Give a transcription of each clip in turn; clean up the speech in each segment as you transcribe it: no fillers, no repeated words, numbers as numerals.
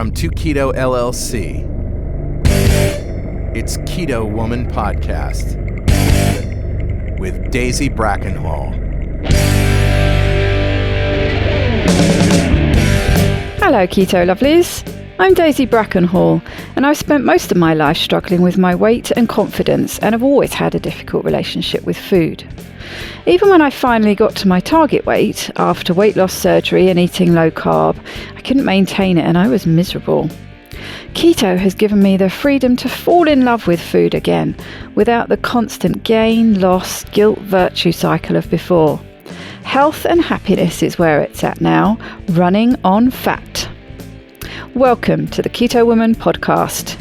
from To Keto LLC. It's Keto Woman Podcast with Daisy Brackenhall. Hello, Keto lovelies. I'm Daisy Brackenhall, and I've spent most of my life struggling with my weight and confidence, and have always had a difficult relationship with food. Even when I finally got to my target weight, after weight loss surgery and eating low carb, I couldn't maintain it and I was miserable. Keto has given me the freedom to fall in love with food again, without the constant gain, loss, guilt, virtue cycle of before. Health and happiness is where it's at now, running on fat. Welcome to the Keto Woman Podcast.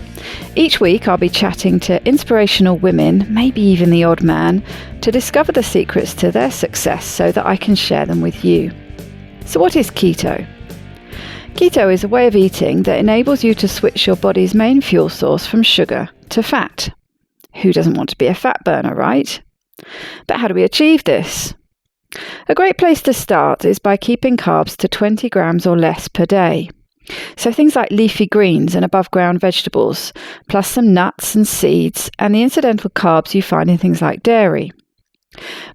Each week I'll be chatting to inspirational women, maybe even the odd man, to discover the secrets to their success so that I can share them with you. So what is keto? Keto is a way of eating that enables you to switch your body's main fuel source from sugar to fat. Who doesn't want to be a fat burner, right? But how do we achieve this? A great place to start is by keeping carbs to 20 grams or less per day. So things like leafy greens and above ground vegetables, plus some nuts and seeds, and the incidental carbs you find in things like dairy.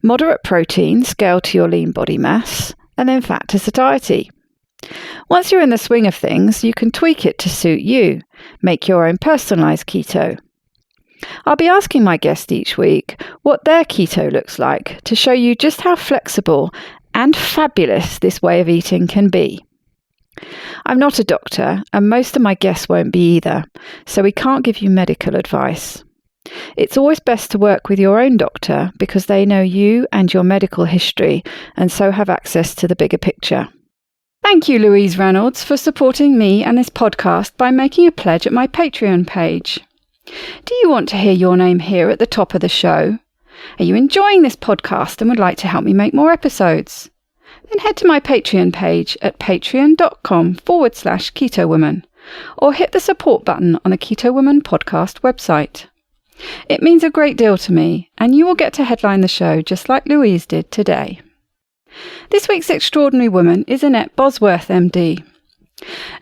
Moderate protein, scale to your lean body mass, and then fat to satiety. Once you're in the swing of things, you can tweak it to suit you. Make your own personalised keto. I'll be asking my guest each week what their keto looks like to show you just how flexible and fabulous this way of eating can be. I'm not a doctor, and most of my guests won't be either, so we can't give you medical advice. It's always best to work with your own doctor because they know you and your medical history, and so have access to the bigger picture. Thank you, Louise Reynolds, for supporting me and this podcast by making a pledge at my Patreon page. Do you want to hear your name here at the top of the show? Are you enjoying this podcast and would like to help me make more episodes? Then head to my Patreon page at patreon.com/Keto Woman, or hit the support button on the Keto Woman podcast website. It means a great deal to me, and you will get to headline the show just like Louise did today. This week's extraordinary woman is Annette Bosworth Md.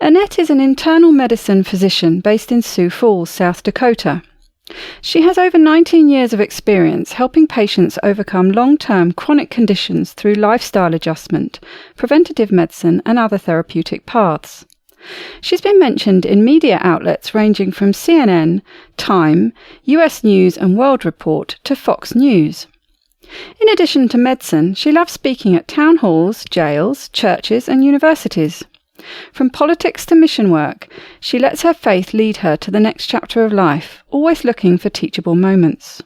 Annette is an internal medicine physician based in Sioux Falls, South Dakota. She has over 19 years of experience helping patients overcome long-term chronic conditions through lifestyle adjustment, preventative medicine, and other therapeutic paths. She's been mentioned in media outlets ranging from CNN, Time, US News and World Report to Fox News. In addition to medicine, she loves speaking at town halls, jails, churches, and universities. From politics to mission work, she lets her faith lead her to the next chapter of life, always looking for teachable moments.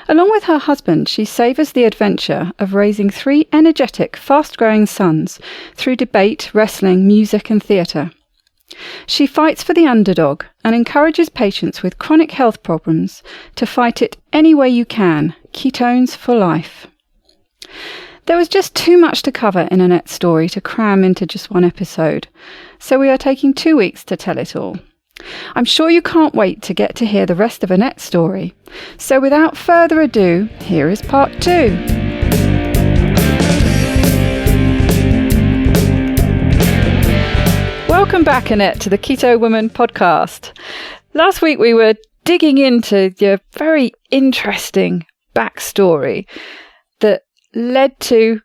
Along with her husband, she savours the adventure of raising 3 energetic, fast-growing sons through debate, wrestling, music and theatre. She fights for the underdog and encourages patients with chronic health problems to fight it any way you can. Ketones for life. There was just too much to cover in Annette's story to cram into just one episode, so we are taking 2 weeks to tell it all. I'm sure you can't wait to get to hear the rest of Annette's story, so without further ado, here is part 2. Welcome back, Annette, to the Keto Woman Podcast. Last week we were digging into your very interesting backstory that led to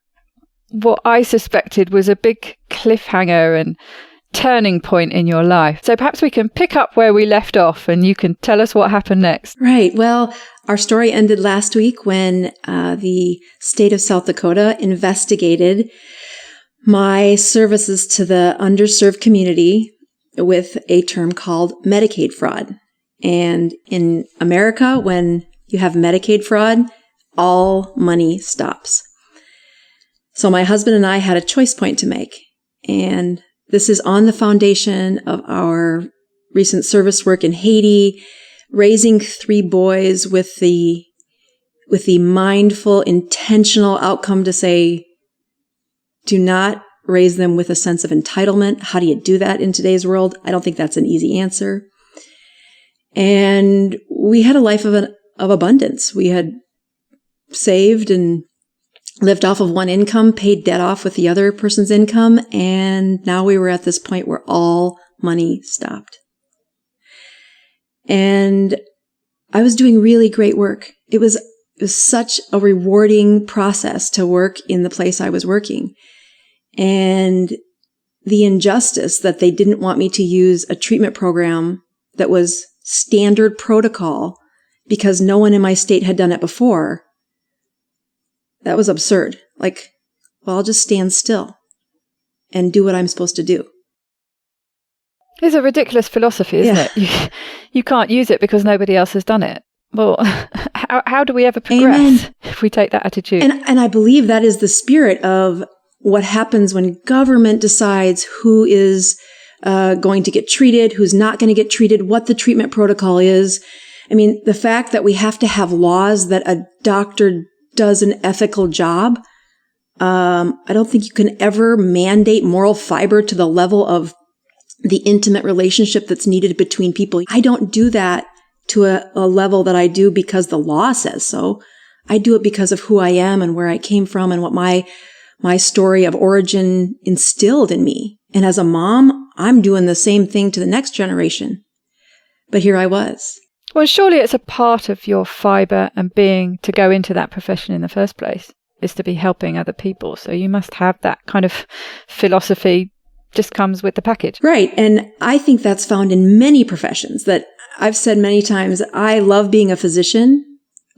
what I suspected was a big cliffhanger and turning point in your life. So perhaps we can pick up where we left off and you can tell us what happened next. Right. Well, our story ended last week when the state of South Dakota investigated my services to the underserved community with a term called Medicaid fraud. And in America, when you have Medicaid fraud, all money stops. So my husband and I had a choice point to make. And this is on the foundation of our recent service work in Haiti, raising 3 boys with the mindful, intentional outcome to say, do not raise them with a sense of entitlement. How do you do that in today's world? I don't think that's an easy answer. And we had a life of abundance. We had saved and lived off of one income, paid debt off with the other person's income, and now we were at this point where all money stopped. And I was doing really great work. It was such a rewarding process to work in the place I was working. And the injustice that they didn't want me to use a treatment program that was standard protocol because no one in my state had done it before, that was absurd. Like, well, I'll just stand still and do what I'm supposed to do. It's a ridiculous philosophy, isn't it? You can't use it because nobody else has done it. Well, how do we ever progress Amen. if we take that attitude? And I believe that is the spirit of what happens when government decides who is going to get treated, who's not going to get treated, what the treatment protocol is. I mean, the fact that we have to have laws that a doctor does an ethical job, I don't think you can ever mandate moral fiber to the level of the intimate relationship that's needed between people. I don't do that to a level that I do because the law says so. I do it because of who I am and where I came from and what my story of origin instilled in me. And as a mom, I'm doing the same thing to the next generation. But here I was. Well, surely it's a part of your fibre and being to go into that profession in the first place, is to be helping other people. So you must have that kind of philosophy, just comes with the package. Right. And I think that's found in many professions. That I've said many times, I love being a physician,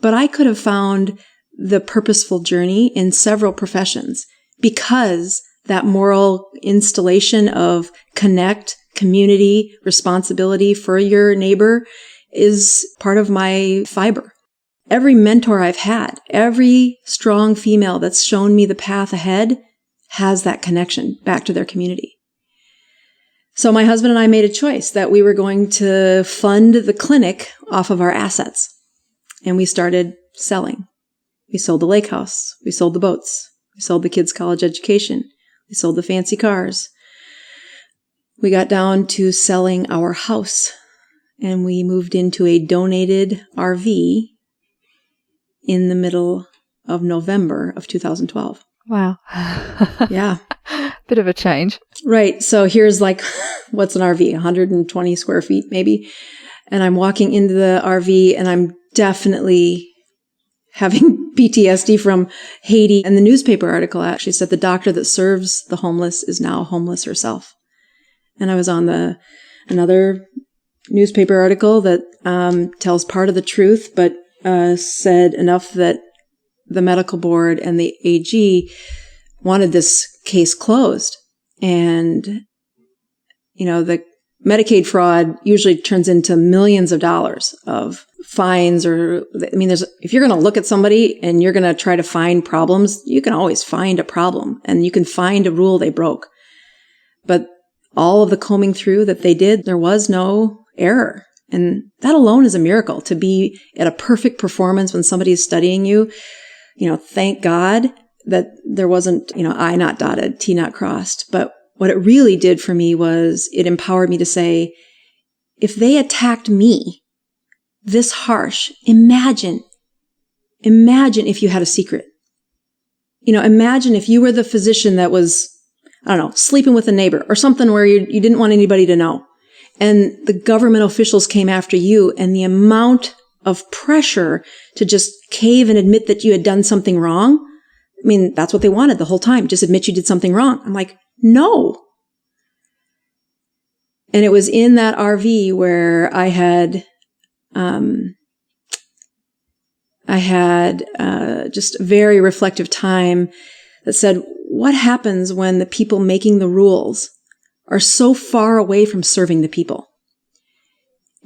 but I could have found the purposeful journey in several professions because that moral installation of connect, community, responsibility for your neighbor is part of my fiber. Every mentor I've had, every strong female that's shown me the path ahead has that connection back to their community. So my husband and I made a choice that we were going to fund the clinic off of our assets. And we started selling. We sold the lake house. We sold the boats. We sold the kids' college education. We sold the fancy cars. We got down to selling our house. And we moved into a donated RV in the middle of November of 2012. Wow. Yeah. Bit of a change. Right. So here's like, what's an RV? 120 square feet, maybe. And I'm walking into the RV and I'm definitely having PTSD from Haiti. And the newspaper article actually said the doctor that serves the homeless is now homeless herself. And I was on another newspaper article that tells part of the truth, but said enough that the medical board and the AG wanted this case closed. And, the Medicaid fraud usually turns into millions of dollars of fines if you're going to look at somebody and you're going to try to find problems, you can always find a problem and you can find a rule they broke. But all of the combing through that they did, there was no error. And that alone is a miracle, to be at a perfect performance when somebody is studying you. Thank God that there wasn't, I not dotted, T not crossed. But what it really did for me was it empowered me to say, if they attacked me this harsh, imagine if you had a secret. Imagine if you were the physician that was, sleeping with a neighbor or something where you didn't want anybody to know. And the government officials came after you, and the amount of pressure to just cave and admit that you had done something wrong. I mean, that's what they wanted the whole time. Just admit you did something wrong. I'm like, no. And it was in that RV where I had just a very reflective time that said, what happens when the people making the rules are so far away from serving the people?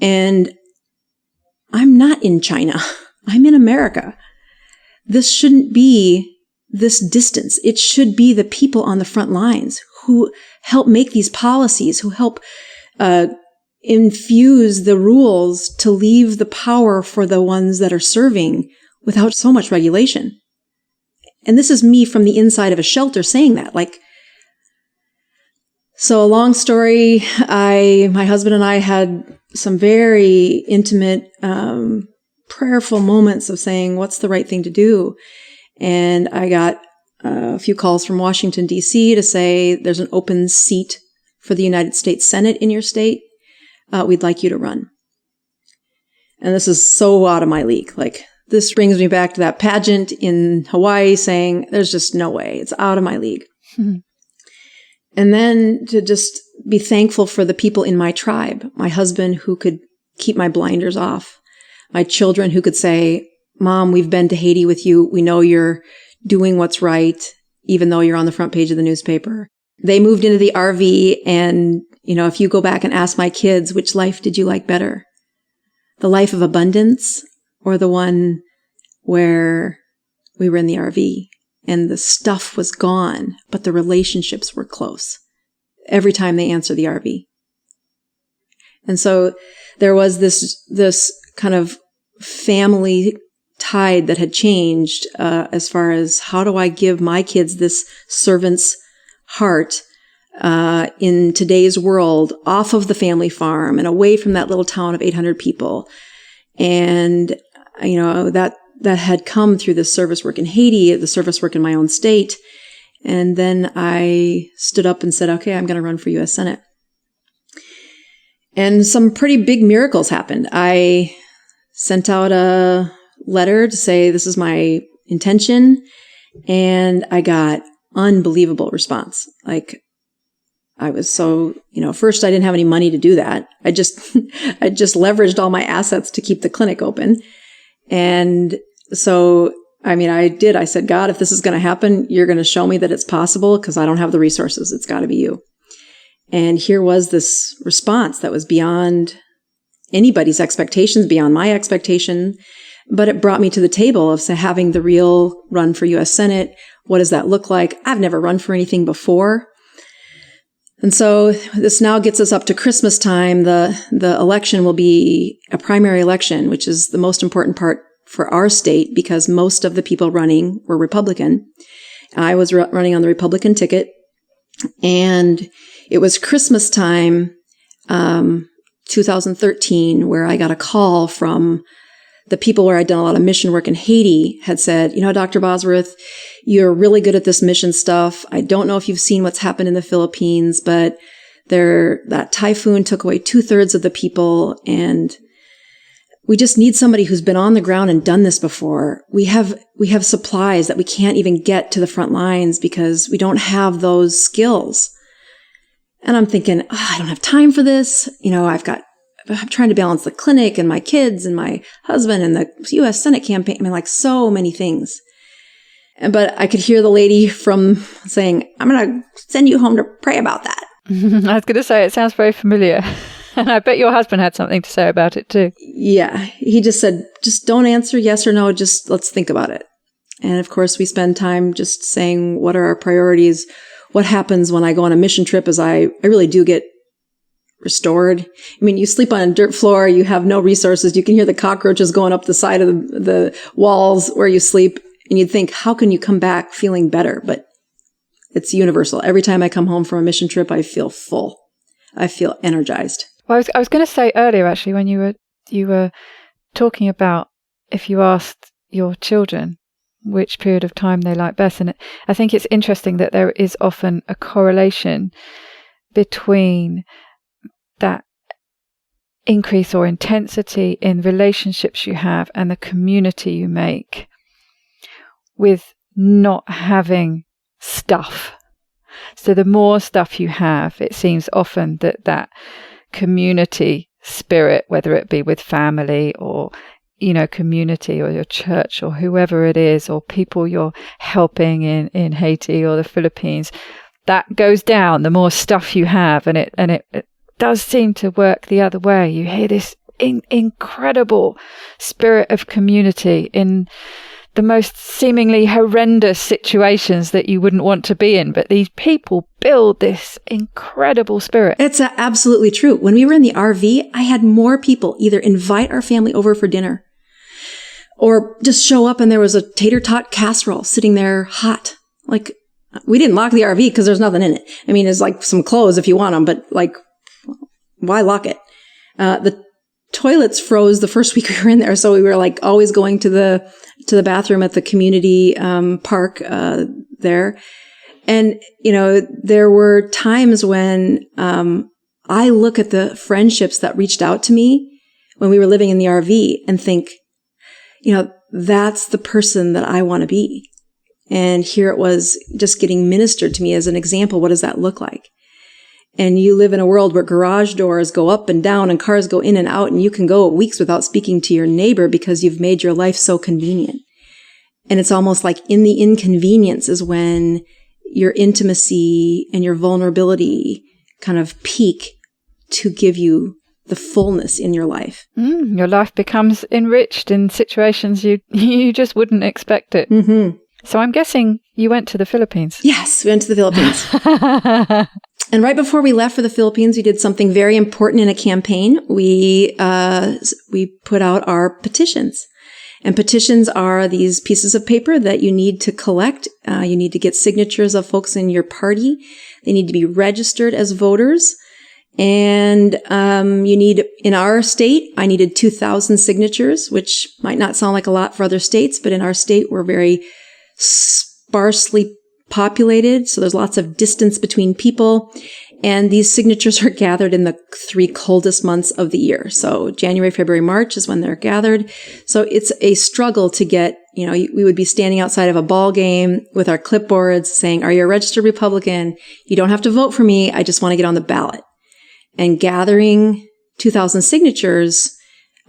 And I'm not in China. I'm in America. This shouldn't be this distance. It should be the people on the front lines who help make these policies, who help infuse the rules to leave the power for the ones that are serving without so much regulation. And this is me from the inside of a shelter saying that. So a long story, my husband and I had some very intimate, prayerful moments of saying, what's the right thing to do? And I got a few calls from Washington, D.C. to say there's an open seat for the United States Senate in your state. We'd like you to run. And this is so out of my league. Like, this brings me back to that pageant in Hawaii saying, there's just no way. It's out of my league. And then to just be thankful for the people in my tribe, my husband who could keep my blinders off, my children who could say, Mom, we've been to Haiti with you. We know you're doing what's right, even though you're on the front page of the newspaper. They moved into the RV, and, if you go back and ask my kids, which life did you like better? The life of abundance or the one where we were in the RV and the stuff was gone, but the relationships were close every time they answer the RV. And so there was this kind of family tide that had changed as far as how do I give my kids this servant's heart in today's world, off of the family farm and away from that little town of 800 people. And, that had come through the service work in Haiti, the service work in my own state. And then I stood up and said, okay, I'm going to run for U.S. Senate. And some pretty big miracles happened. I sent out a letter to say, this is my intention. And I got unbelievable response. Like, I was so, first I didn't have any money to do that. I just leveraged all my assets to keep the clinic open. And so, I said, God, if this is going to happen, you're going to show me that it's possible because I don't have the resources. It's got to be you. And here was this response that was beyond anybody's expectations, beyond my expectation. But it brought me to the table of having the real run for U.S. Senate. What does that look like? I've never run for anything before. And so this now gets us up to Christmas time. The election will be a primary election, which is the most important part for our state because most of the people running were Republican. I was running on the Republican ticket. And it was Christmas time, 2013, where I got a call from the people where I'd done a lot of mission work in Haiti had said, Dr. Bosworth, you're really good at this mission stuff. I don't know if you've seen what's happened in the Philippines, but that typhoon took away 2/3 of the people. And we just need somebody who's been on the ground and done this before. We have supplies that we can't even get to the front lines because we don't have those skills. And I'm thinking, I don't have time for this. I'm trying to balance the clinic and my kids and my husband and the U.S. Senate campaign. So many things. But I could hear the lady from saying, I'm going to send you home to pray about that. I was going to say, it sounds very familiar. And I bet your husband had something to say about it too. Yeah. He just said, just don't answer yes or no. Just let's think about it. And of course, we spend time just saying, what are our priorities? What happens when I go on a mission trip is I really do get restored. You sleep on a dirt floor, you have no resources. You can hear the cockroaches going up the side of the walls where you sleep. And you'd think, how can you come back feeling better? But it's universal. Every time I come home from a mission trip, I feel full. I feel energized. Well, I was going to say earlier, actually, when you were talking about if you asked your children which period of time they like best, and I think it's interesting that there is often a correlation between that increase or intensity in relationships you have and the community you make with not having stuff. So the more stuff you have, it seems often that community spirit, whether it be with family or, community or your church or whoever it is, or people you're helping in Haiti or the Philippines, that goes down the more stuff you have. And it does seem to work the other way. You hear this incredible spirit of community in the most seemingly horrendous situations that you wouldn't want to be in. But these people build this incredible spirit. It's absolutely true. When we were in the RV, I had more people either invite our family over for dinner or just show up and there was a tater tot casserole sitting there hot. Like, we didn't lock the RV because there's nothing in it. There's like some clothes if you want them, but like, why lock it? The toilets froze the first week we were in there. So we were like always going to the bathroom at the community park there. And, there were times when I look at the friendships that reached out to me when we were living in the RV and think, that's the person that I want to be. And here it was just getting ministered to me as an example. What does that look like? And you live in a world where garage doors go up and down and cars go in and out, and you can go weeks without speaking to your neighbor because you've made your life so convenient. And it's almost like in the inconvenience is when your intimacy and your vulnerability kind of peak to give you the fullness in your life. Your life becomes enriched in situations you just wouldn't expect it. Mm-hmm. So I'm guessing you went to the Philippines. Yes, we went to the Philippines. And right before we left for the Philippines, we did something very important in a campaign. We put out our petitions. And petitions are these pieces of paper that you need to collect. You need to get signatures of folks in your party. They need to be registered as voters. And you need, in our state, I needed 2,000 signatures, which might not sound like a lot for other states, but in our state, we're very sparsely populated. So there's lots of distance between people. And these signatures are gathered in the 3 coldest months of the year. So January, February, March is when they're gathered. So it's a struggle to get, we would be standing outside of a ball game with our clipboards saying, are you a registered Republican? You don't have to vote for me. I just want to get on the ballot. And gathering 2,000 signatures,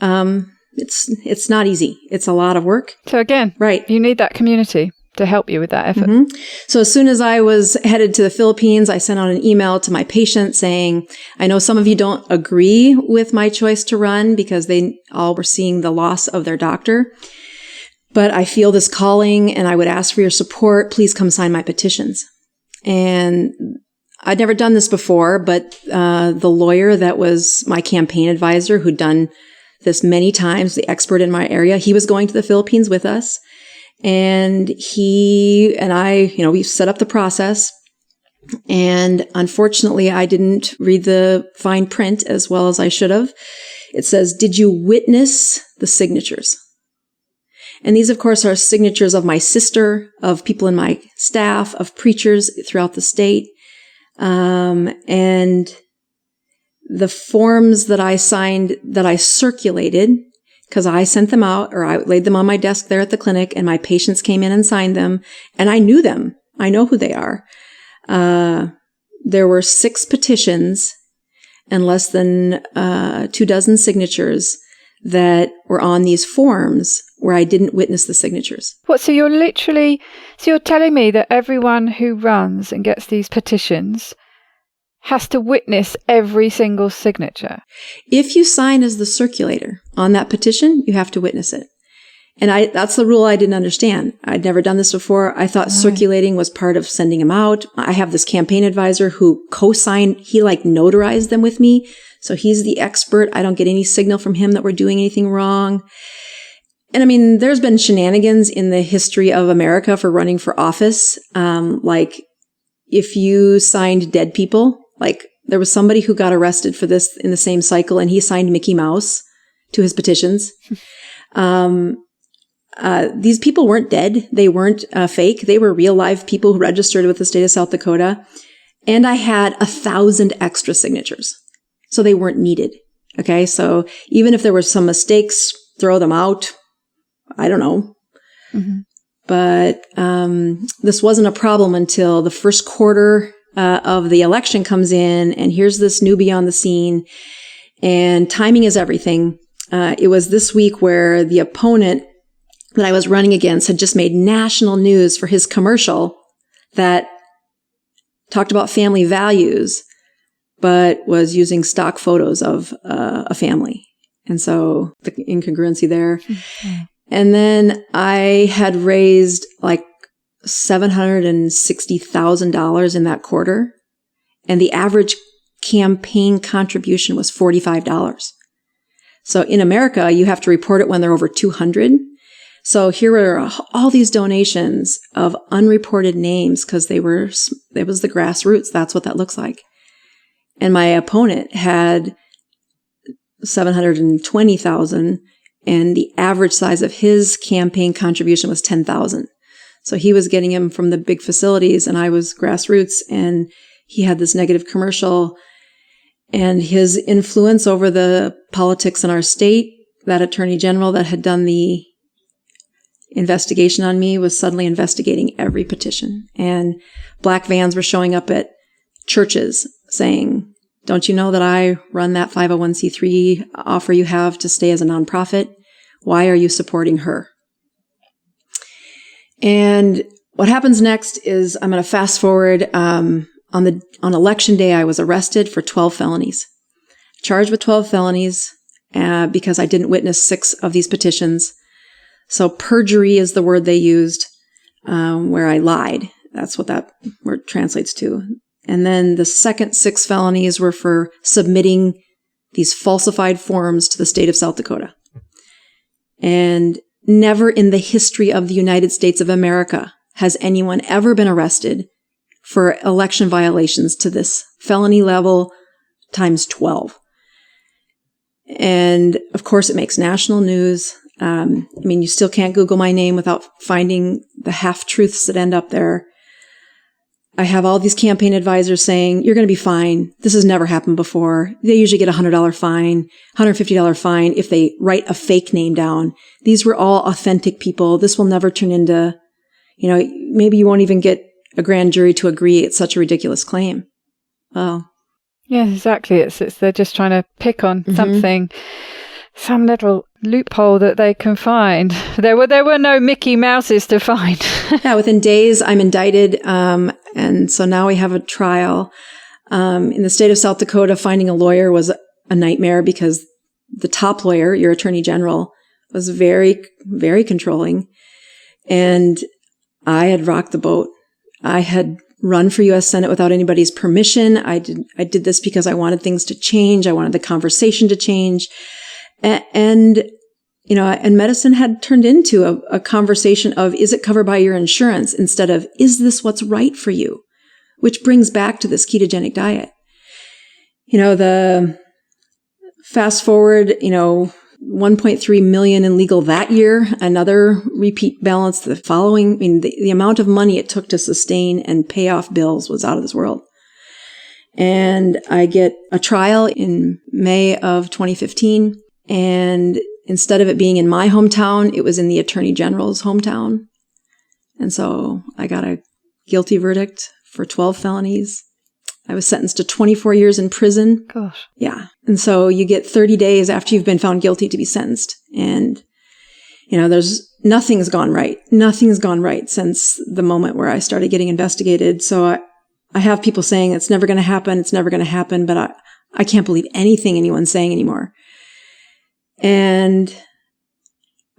it's not easy. It's a lot of work. So again, right, you need that community to help you with that effort. Mm-hmm. So as soon as I was headed to the Philippines, I sent out an email to my patients saying, I know some of you don't agree with my choice to run because they all were seeing the loss of their doctor, but I feel this calling and I would ask for your support. Please come sign my petitions. And I'd never done this before, but the lawyer that was my campaign advisor, who'd done this many times, the expert in my area, he was going to the Philippines with us. And he and I, we set up the process. And unfortunately, I didn't read the fine print as well as I should have. It says, did you witness the signatures? And these, of course, are signatures of my sister, of people in my staff, of preachers throughout the state. And the forms that I signed, that I circulated, because I sent them out, or I laid them on my desk there at the clinic, and my patients came in and signed them, and I knew them. I know who they are. There were 6 petitions and less than 24 signatures that were on these forms where I didn't witness the signatures. What? So you're telling me that everyone who runs and gets these petitions has to witness every single signature? If you sign as the circulator on that petition, you have to witness it. And that's the rule I didn't understand. I'd never done this before. I thought circulating was part of sending them out. I have this campaign advisor who co-signed, he notarized them with me. So he's the expert. I don't get any signal from him that we're doing anything wrong. And I mean, there's been shenanigans in the history of America for running for office. Like if you signed dead people, like there was somebody who got arrested for this in the same cycle, and he signed Mickey Mouse to his petitions. These people weren't dead. They weren't fake. They were real live people who registered with the state of South Dakota. And I had 1,000 extra signatures. So they weren't needed. Okay. So even if there were some mistakes, throw them out. I don't know. Mm-hmm. But this wasn't a problem until the first quarter of the election comes in, and here's this newbie on the scene, and timing is everything. It was this week where the opponent that I was running against had just made national news for his commercial that talked about family values, but was using stock photos of a family. And so the incongruency there. Mm-hmm. And then I had raised like $760,000 in that quarter. And the average campaign contribution was $45. So in America, you have to report it when they're over 200. So here are all these donations of unreported names because it was the grassroots. That's what that looks like. And my opponent had 720,000, and the average size of his campaign contribution was 10,000. So he was getting him from the big facilities and I was grassroots, and he had this negative commercial, and his influence over the politics in our state, that attorney general that had done the investigation on me was suddenly investigating every petition, and black vans were showing up at churches saying, don't you know that I run that 501c3 offer you have to stay as a nonprofit? Why are you supporting her? And what happens next is I'm going to fast forward. On election day, I was arrested for 12 felonies, charged with 12 felonies because I didn't witness 6 of these petitions. So perjury is the word they used, where I lied. That's what that word translates to. And then the second 6 felonies were for submitting these falsified forms to the state of South Dakota. And never in the history of the United States of America has anyone ever been arrested for election violations to this felony level times 12. And of course, it makes national news. You still can't Google my name without finding the half-truths that end up there. I have all these campaign advisors saying, you're going to be fine. This has never happened before. They usually get a $100 fine, $150 fine if they write a fake name down. These were all authentic people. This will never turn into, maybe you won't even get a grand jury to agree. It's such a ridiculous claim. Well, yeah, exactly. It's they're just trying to pick on something, some little loophole that they can find. There were no Mickey Mouses to find. Yeah, within days, I'm indicted. And so now we have a trial. In the state of South Dakota, finding a lawyer was a nightmare because the top lawyer, your attorney general, was very, very controlling. And I had rocked the boat. I had run for U.S. Senate without anybody's permission. I did this because I wanted things to change. I wanted the conversation to change. And medicine had turned into a conversation of, is it covered by your insurance, instead of, is this what's right for you? Which brings back to this ketogenic diet. The fast forward, 1.3 million in legal that year, another repeat balance the following. The amount of money it took to sustain and pay off bills was out of this world. And I get a trial in May of 2015. And instead of it being in my hometown, it was in the attorney general's hometown. And so I got a guilty verdict for 12 felonies. I was sentenced to 24 years in prison. Gosh. Yeah. And so you get 30 days after you've been found guilty to be sentenced. And, nothing's gone right. Nothing's gone right since the moment where I started getting investigated. So I have people saying it's never going to happen. It's never going to happen. But I can't believe anything anyone's saying anymore. And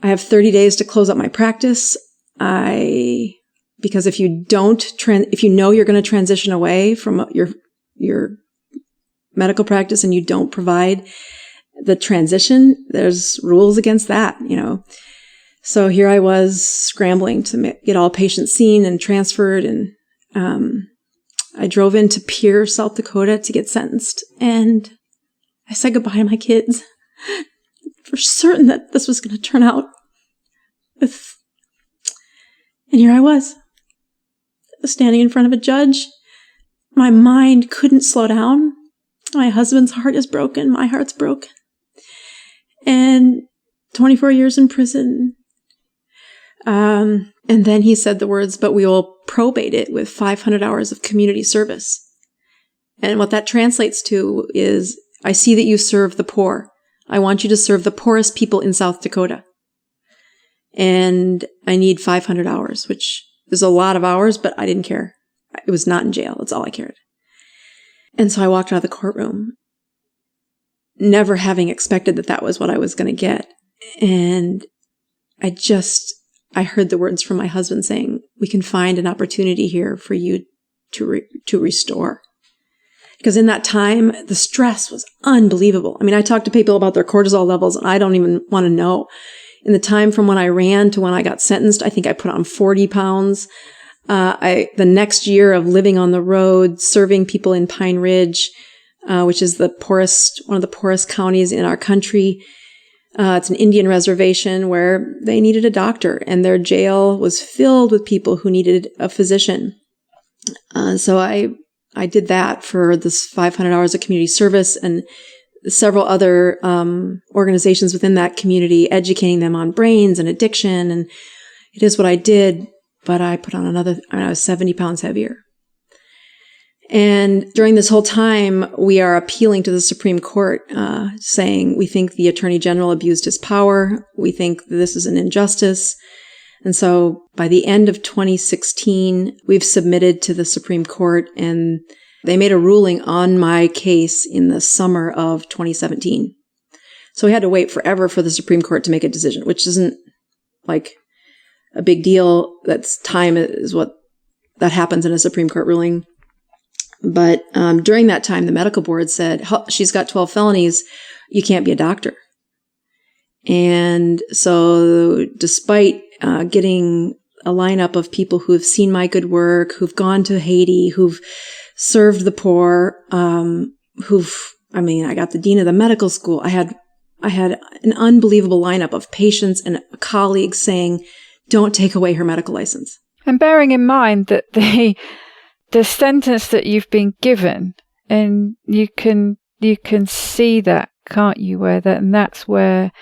I have 30 days to close up my practice. Because if you if you know you're going to transition away from your medical practice and you don't provide the transition, there's rules against that, So here I was scrambling to get all patients seen and transferred. And I drove into Pierre, South Dakota to get sentenced. And I said goodbye to my kids for certain that this was going to turn out with. And here I was, standing in front of a judge. My mind couldn't slow down. My husband's heart is broken. My heart's broken. And 24 years in prison. And then he said the words, but we will probate it with 500 hours of community service. And what that translates to is, I see that you serve the poor. I want you to serve the poorest people in South Dakota. And I need 500 hours, which is a lot of hours, but I didn't care. It was not in jail. That's all I cared. And so I walked out of the courtroom, never having expected that was what I was going to get. And I heard the words from my husband saying, we can find an opportunity here for you to restore. Because in that time, the stress was unbelievable. I talked to people about their cortisol levels, and I don't even want to know. In the time from when I ran to when I got sentenced, I think I put on 40 pounds. The next year of living on the road, serving people in Pine Ridge, which is one of the poorest counties in our country, It's an Indian reservation where they needed a doctor, and their jail was filled with people who needed a physician. So I did that for this 500 hours of community service and several other organizations within that community, educating them on brains and addiction. And it is what I did, but I put on I was 70 pounds heavier. And during this whole time, we are appealing to the Supreme Court, saying we think the Attorney General abused his power. We think this is an injustice. And so by the end of 2016, we've submitted to the Supreme Court, and they made a ruling on my case in the summer of 2017. So we had to wait forever for the Supreme Court to make a decision, which isn't like a big deal. Time is what that happens in a Supreme Court ruling. But during that time, the medical board said, she's got 12 felonies. You can't be a doctor. And so despite getting a lineup of people who have seen my good work, who've gone to Haiti, who've served the poor, I got the dean of the medical school. I had an unbelievable lineup of patients and colleagues saying, don't take away her medical license. And bearing in mind that the sentence that you've been given, and you can see that, can't you? And that's where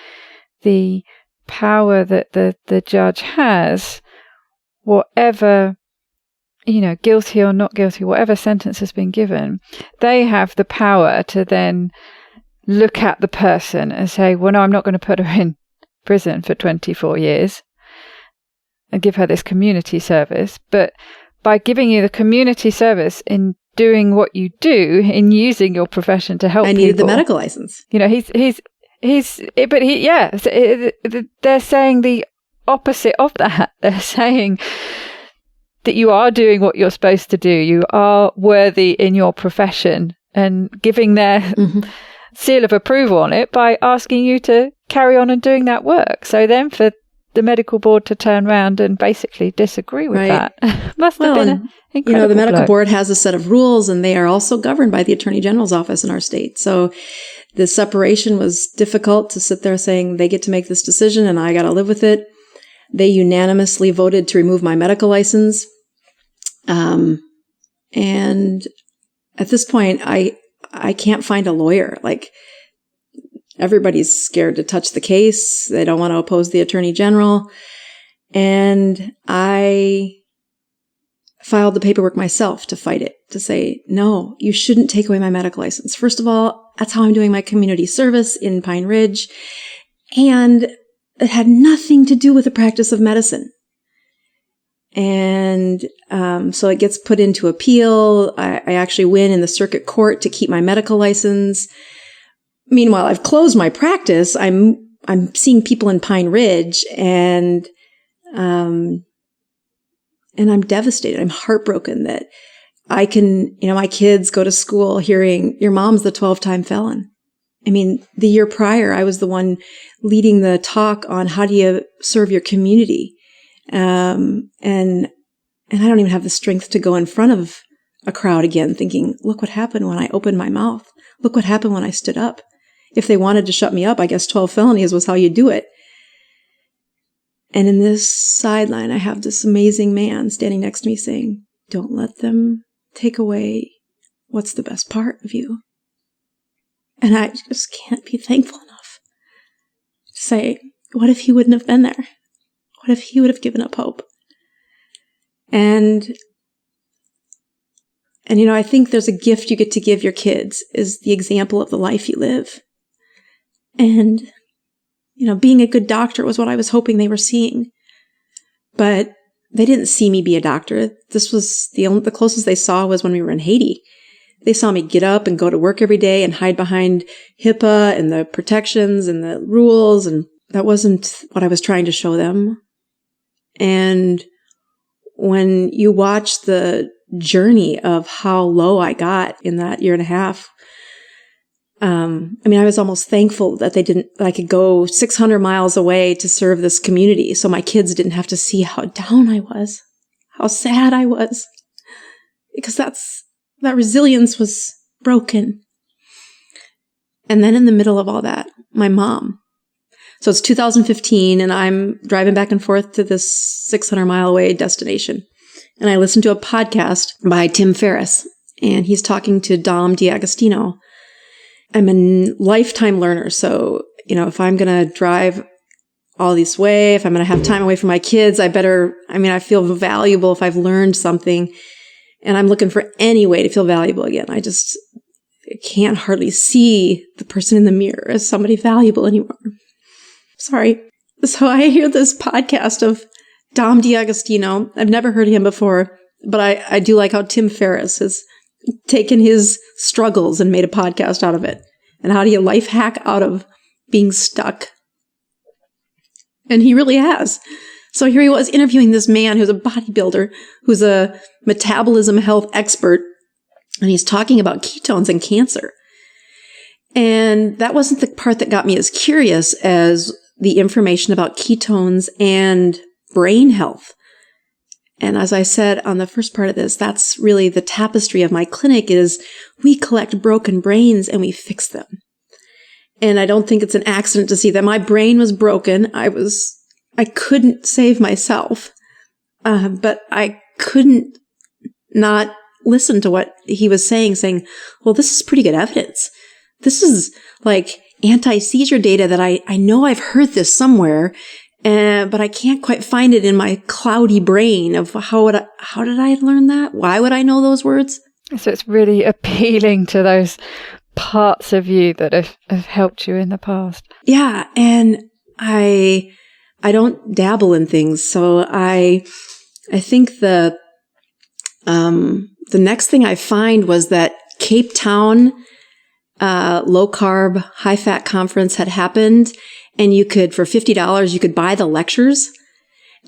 the power that the judge has, whatever, guilty or not guilty, whatever sentence has been given, they have the power to then look at the person and say, well, no, I'm not going to put her in prison for 24 years and give her this community service. But by giving you the community service in doing what you do, in using your profession to help people. I needed the medical license. They're saying the opposite of that. They're saying that you are doing what you're supposed to do. You are worthy in your profession, and giving their seal of approval on it by asking you to carry on and doing that work. So then for the medical board to turn around and basically disagree with that must have been an incredible the medical blow. board has a set of rules, and they are also governed by the Attorney General's office in our state. So the separation was difficult to sit there saying they get to make this decision and I got to live with it. They unanimously voted to remove my medical license. And at this point, I can't find a lawyer. Like, everybody's scared to touch the case. They don't want to oppose the Attorney General. And I filed the paperwork myself to fight it, to say, no, you shouldn't take away my medical license. First of all, that's how I'm doing my community service in Pine Ridge. And it had nothing to do with the practice of medicine. And so it gets put into appeal. I actually win in the circuit court to keep my medical license. Meanwhile, I've closed my practice. I'm seeing people in Pine Ridge, and I'm devastated. I'm heartbroken that I can, my kids go to school hearing your mom's the 12-time felon. I mean, the year prior, I was the one leading the talk on how do you serve your community. And I don't even have the strength to go in front of a crowd again thinking, look what happened when I opened my mouth. Look what happened when I stood up. If they wanted to shut me up, I guess 12 felonies was how you do it. And in this sideline, I have this amazing man standing next to me saying, don't let them take away what's the best part of you. And I just can't be thankful enough to say, what if he wouldn't have been there? What if he would have given up hope? And I think there's a gift you get to give your kids, is the example of the life you live. And, being a good doctor was what I was hoping they were seeing. But they didn't see me be a doctor. This was the closest they saw was when we were in Haiti. They saw me get up and go to work every day and hide behind HIPAA and the protections and the rules. And that wasn't what I was trying to show them. And when you watch the journey of how low I got in that year and a half, I was almost thankful that I could go 600 miles away to serve this community. So my kids didn't have to see how down I was, how sad I was, because that resilience was broken. And then in the middle of all that, my mom So it's 2015 and I'm driving back and forth to this 600 mile away destination. And I listened to a podcast by Tim Ferriss, and he's talking to Dom D'Agostino. I'm a lifetime learner. So, if I'm going to drive all this way, if I'm going to have time away from my kids, I feel valuable if I've learned something, and I'm looking for any way to feel valuable again. I can't hardly see the person in the mirror as somebody valuable anymore. Sorry. So I hear this podcast of Dom D'Agostino. I've never heard of him before, but I do like how Tim Ferriss has taken his struggles and made a podcast out of it. And how do you life hack out of being stuck? And he really has. So here he was interviewing this man who's a bodybuilder, who's a metabolism health expert, and he's talking about ketones and cancer. And that wasn't the part that got me as curious as the information about ketones and brain health. And as I said on the first part of this, that's really the tapestry of my clinic is we collect broken brains and we fix them. And I don't think it's an accident to see that my brain was broken. I couldn't save myself, but I couldn't not listen to what he was saying, well, this is pretty good evidence. This is like anti-seizure data that I know I've heard this somewhere, but I can't quite find it in my cloudy brain of how did I learn that? Why would I know those words? So it's really appealing to those parts of you that have helped you in the past. Yeah. And I don't dabble in things. So I think the next thing I find was that Cape Town low carb, high fat conference had happened, and for $50, you could buy the lectures.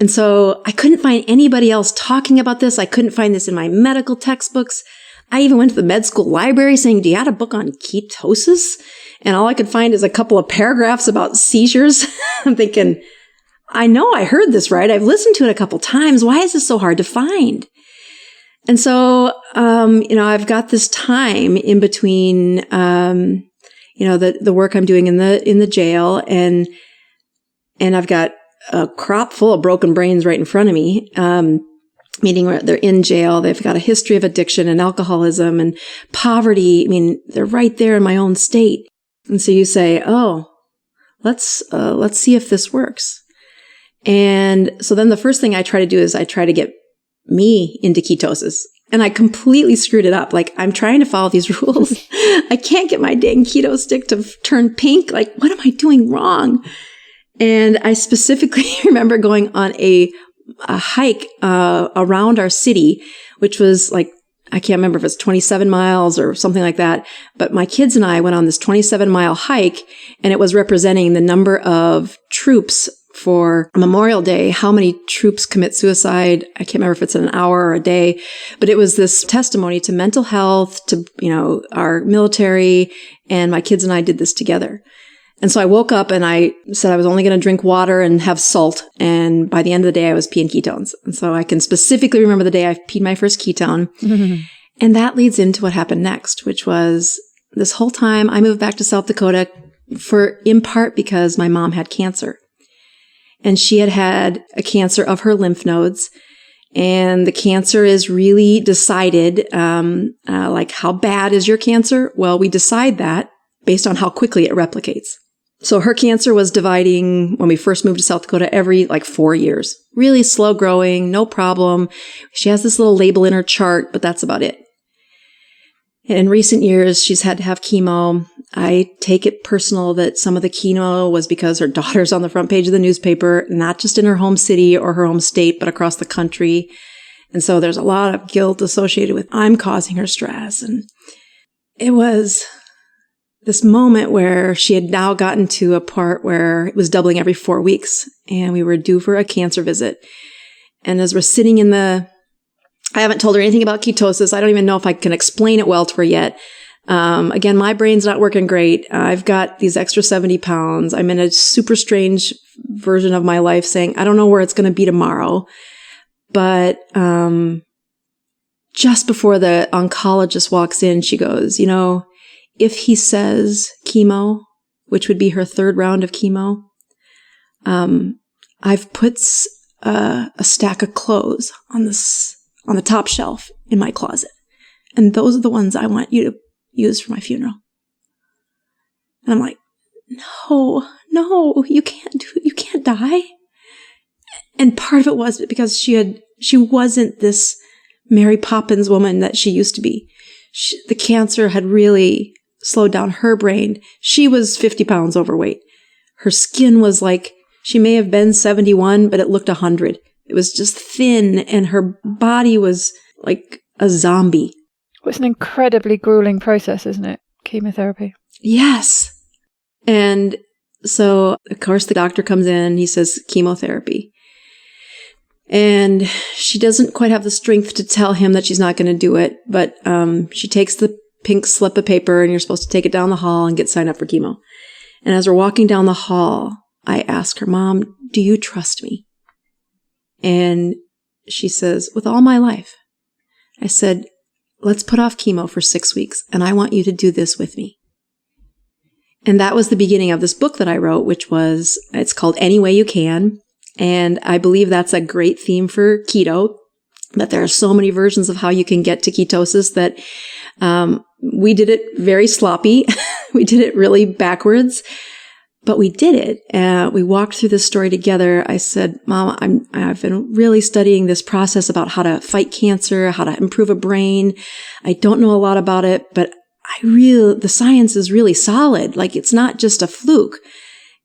And so I couldn't find anybody else talking about this. I couldn't find this in my medical textbooks. I even went to the med school library saying, do you have a book on ketosis? And all I could find is a couple of paragraphs about seizures. I'm thinking, I know I heard this right. I've listened to it a couple times. Why is this so hard to find? And so, I've got this time in between, the work I'm doing in the jail, and I've got a crop full of broken brains right in front of me. Meaning they're in jail. They've got a history of addiction and alcoholism and poverty. I mean, they're right there in my own state. And so you say, oh, let's see if this works. And so then the first thing I try to do is I try to get me into ketosis. And I completely screwed it up. Like, I'm trying to follow these rules. I can't get my dang keto stick to turn pink. Like, what am I doing wrong? And I specifically remember going on a hike around our city, which was like, I can't remember if it's 27 miles or something like that. But my kids and I went on this 27-mile hike, and it was representing the number of troops for Memorial Day, how many troops commit suicide. I can't remember if it's an hour or a day, but it was this testimony to mental health, to, our military, and my kids and I did this together. And so I woke up and I said I was only going to drink water and have salt. And by the end of the day, I was peeing ketones. And so I can specifically remember the day I peed my first ketone. Mm-hmm. And that leads into what happened next, which was this whole time I moved back to South Dakota in part because my mom had cancer. And she had a cancer of her lymph nodes. And the cancer is really decided, like, how bad is your cancer? Well, we decide that based on how quickly it replicates. So her cancer was dividing when we first moved to South Dakota every 4 years. Really slow growing, no problem. She has this little label in her chart, but that's about it. In recent years, she's had to have chemo. I take it personal that some of the chemo was because her daughter's on the front page of the newspaper, not just in her home city or her home state, but across the country. And so there's a lot of guilt associated with I'm causing her stress. And it was this moment where she had now gotten to a part where it was doubling every 4 weeks, and we were due for a cancer visit. And as we're sitting I haven't told her anything about ketosis. I don't even know if I can explain it well to her yet. Again, my brain's not working great. I've got these extra 70 pounds. I'm in a super strange version of my life saying, I don't know where it's going to be tomorrow. But just before the oncologist walks in, she goes, if he says chemo, which would be her third round of chemo, I've put a stack of clothes on the top shelf in my closet. And those are the ones I want you to use for my funeral. And I'm like, no, you can't die. And part of it was because she wasn't this Mary Poppins woman that she used to be. The cancer had really slowed down her brain. She was 50 pounds overweight. Her skin was like, she may have been 71, but it looked 100. It was just thin, and her body was like a zombie. It's an incredibly grueling process, isn't it? Chemotherapy. Yes. And so, of course, the doctor comes in, he says chemotherapy. And she doesn't quite have the strength to tell him that she's not going to do it, but she takes the pink slip of paper, and you're supposed to take it down the hall and get signed up for chemo. And as we're walking down the hall, I ask her, Mom, do you trust me? And she says, with all my life. I said, let's put off chemo for 6 weeks, and I want you to do this with me. And that was the beginning of this book that I wrote, it's called Any Way You Can. And I believe that's a great theme for keto, that there are so many versions of how you can get to ketosis that we did it very sloppy. We did it really backwards, but we did it. We walked through this story together. I said, Mom, I've been really studying this process about how to fight cancer, how to improve a brain. I don't know a lot about it, but the science is really solid. Like, it's not just a fluke.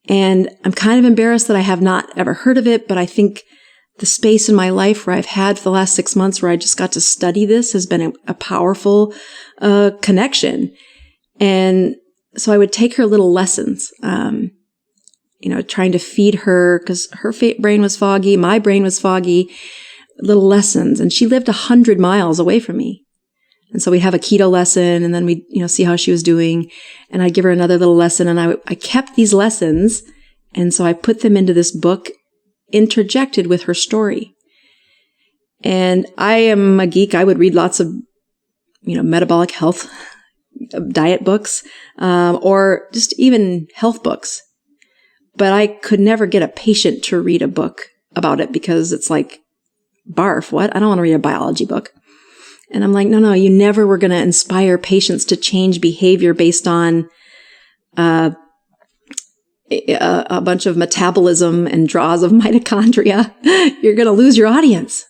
And I'm kind of embarrassed that I have not ever heard of it, but I think the space in my life where I've had for the last 6 months where I just got to study this has been a powerful connection. And so I would take her little lessons, trying to feed her, because her brain was foggy, my brain was foggy, little lessons. And she lived 100 miles away from me. And so we'd have a keto lesson, and then we'd, see how she was doing. And I'd give her another little lesson, and I kept these lessons. And so I put them into this book, interjected with her story. And I am a geek. I would read lots of, metabolic health, diet books, or just even health books. But I could never get a patient to read a book about it, because it's like, barf, what? I don't want to read a biology book. And I'm like, no, you never were going to inspire patients to change behavior based on a bunch of metabolism and draws of mitochondria. You're going to lose your audience.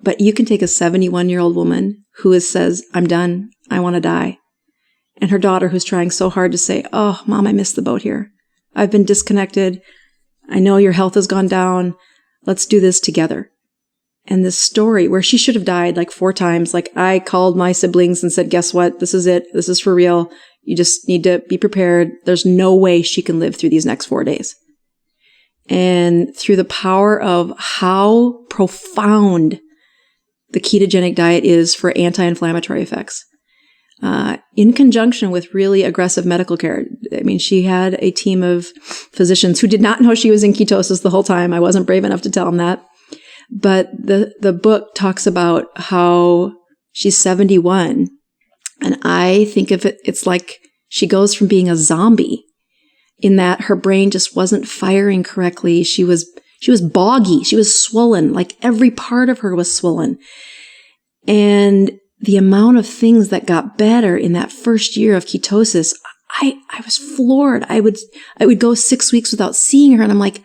But you can take a 71-year-old woman who says, I'm done. I want to die. And her daughter who's trying so hard to say, oh, Mom, I missed the boat here. I've been disconnected. I know your health has gone down. Let's do this together. And this story where she should have died like 4 times, like I called my siblings and said, guess what? This is it. This is for real. You just need to be prepared. There's no way she can live through these next 4 days. And through the power of how profound the ketogenic diet is for anti-inflammatory effects, in conjunction with really aggressive medical care. I mean, she had a team of physicians who did not know she was in ketosis the whole time. I wasn't brave enough to tell them that. But the book talks about how she's 71. And I think of it, it's like she goes from being a zombie in that her brain just wasn't firing correctly. She was boggy. She was swollen. Like every part of her was swollen. And the amount of things that got better in that first year of ketosis, I was floored. I would go 6 weeks without seeing her. And I'm like,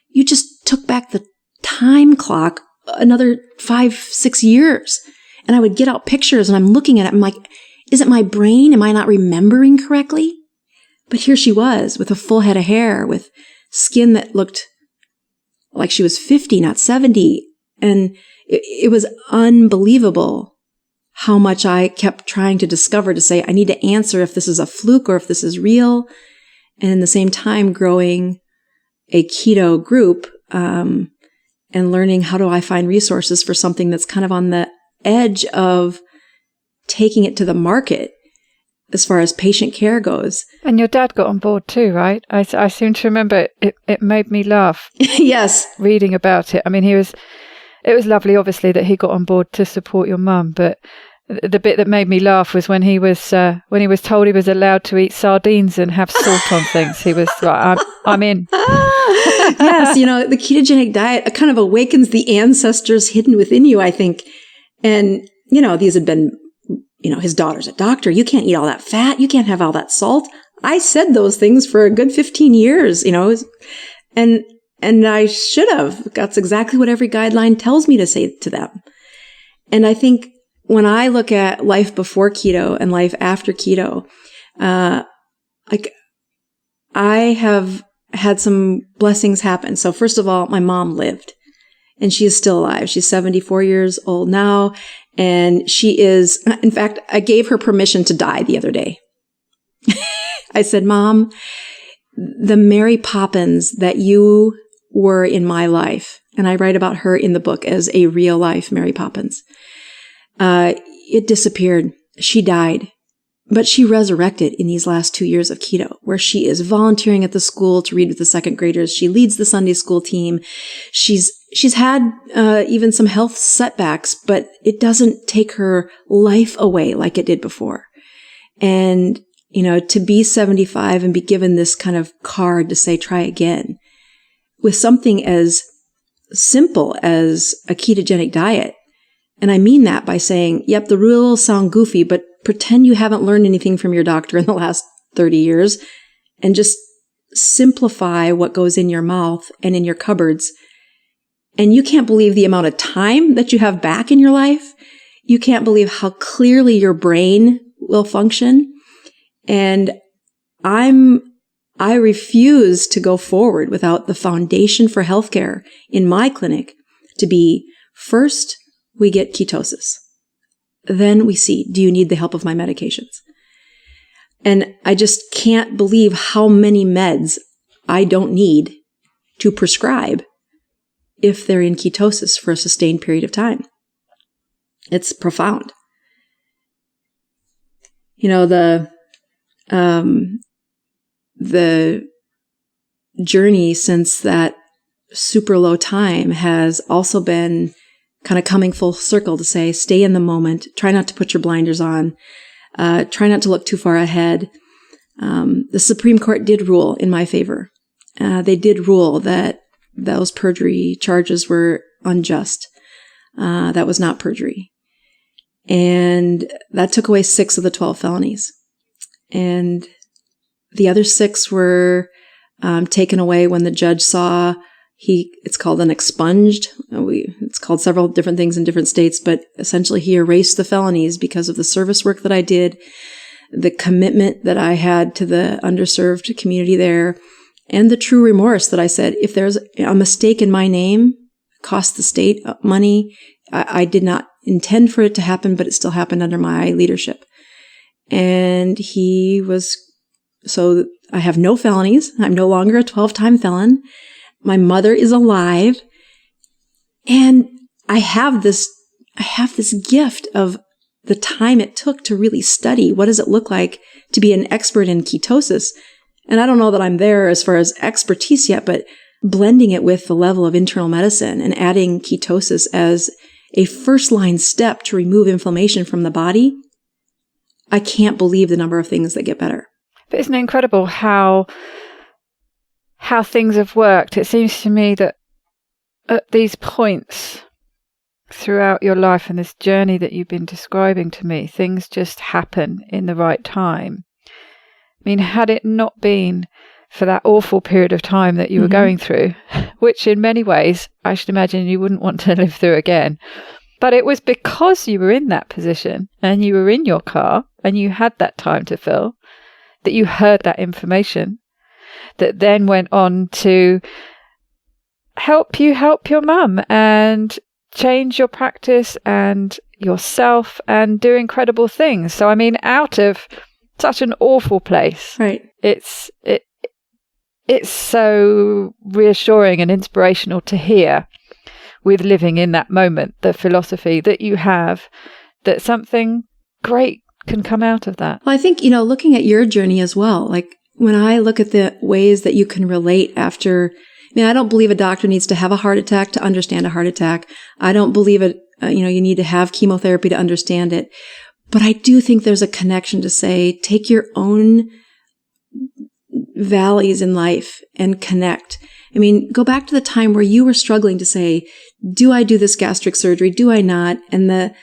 you just took back the time clock another 5-6 years. And I would get out pictures and I'm looking at it. I'm like, is it my brain? Am I not remembering correctly? But here she was with a full head of hair, with skin that looked like she was 50, not 70. And it was unbelievable how much I kept trying to discover, to say, I need to answer if this is a fluke or if this is real. And in the same time, growing a keto group, and learning how do I find resources for something that's kind of on the edge of taking it to the market as far as patient care goes. And your dad got on board too, right? I seem to remember it made me laugh. Yes. Reading about it. I mean, it was lovely, obviously, that he got on board to support your mum, but the bit that made me laugh was when he was told he was allowed to eat sardines and have salt on things. He was like, I'm in. Yes, the ketogenic diet kind of awakens the ancestors hidden within you, I think. And, these had been, his daughter's a doctor. You can't eat all that fat. You can't have all that salt. I said those things for a good 15 years, and I should have. That's exactly what every guideline tells me to say to them. And I think when I look at life before keto and life after keto, I have had some blessings happen. So first of all, my mom lived, and she is still alive. She's 74 years old now. And she is, in fact, I gave her permission to die the other day. I said, Mom, the Mary Poppins that you were in my life, and I write about her in the book as a real life Mary Poppins, it disappeared. She died. But she resurrected in these last 2 years of keto, where she is volunteering at the school to read with the second graders. She leads the Sunday school team. She's had even some health setbacks, but it doesn't take her life away like it did before. And, to be 75 and be given this kind of card to say, try again, with something as simple as a ketogenic diet. And I mean that by saying, yep, the rules sound goofy, but pretend you haven't learned anything from your doctor in the last 30 years and just simplify what goes in your mouth and in your cupboards. And you can't believe the amount of time that you have back in your life. You can't believe how clearly your brain will function. And I refuse to go forward without the foundation for healthcare in my clinic to be, first, we get ketosis. Then we see, do you need the help of my medications? And I just can't believe how many meds I don't need to prescribe if they're in ketosis for a sustained period of time. It's profound. The journey since that super low time has also been kind of coming full circle to say, stay in the moment, try not to put your blinders on, try not to look too far ahead. The Supreme Court did rule in my favor. They did rule that those perjury charges were unjust. That was not perjury. And that took away 6 of the 12 felonies. And the other 6 were taken away when the judge saw it's called an expunged. It's called several different things in different states, but essentially he erased the felonies because of the service work that I did, the commitment that I had to the underserved community there, and the true remorse that I said, if there's a mistake in my name, cost the state money, I did not intend for it to happen, but it still happened under my leadership. And so I have no felonies. I'm no longer a 12-time felon. My mother is alive, and I have this gift of the time it took to really study what does it look like to be an expert in ketosis. And I don't know that I'm there as far as expertise yet, but blending it with the level of internal medicine and adding ketosis as a first-line step to remove inflammation from the body, I can't believe the number of things that get better. But isn't it incredible how things have worked? It seems to me that at these points throughout your life and this journey that you've been describing to me, things just happen in the right time. I mean, had it not been for that awful period of time that you were going through, which in many ways I should imagine you wouldn't want to live through again, but it was because you were in that position and you were in your car and you had that time to fill that you heard that information that then went on to help you help your mum and change your practice and yourself and do incredible things. So, I mean, out of such an awful place, right? It's so reassuring and inspirational to hear with living in that moment, the philosophy that you have, that something great can come out of that. Well, I think, looking at your journey as well, like when I look at the ways that you can relate after, I don't believe a doctor needs to have a heart attack to understand a heart attack. I don't believe it, you need to have chemotherapy to understand it. But I do think there's a connection to say, take your own valleys in life and connect. I mean, go back to the time where you were struggling to say, do I do this gastric surgery? Do I not? And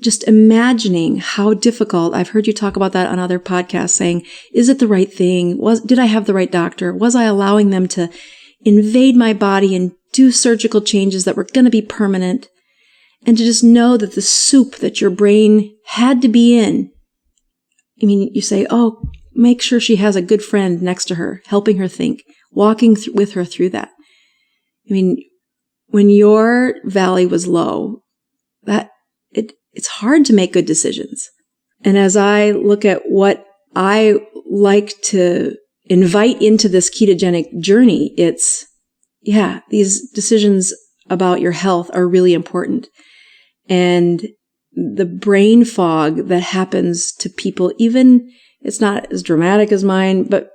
just imagining how difficult, I've heard you talk about that on other podcasts, saying, is it the right thing? Did I have the right doctor? Was I allowing them to invade my body and do surgical changes that were going to be permanent? And to just know that the soup that your brain had to be in, I mean, you say, oh, make sure she has a good friend next to her, helping her think, walking with her through that. I mean, when your valley was low, it's hard to make good decisions. And as I look at what I like to invite into this ketogenic journey, these decisions about your health are really important. And the brain fog that happens to people, even it's not as dramatic as mine, but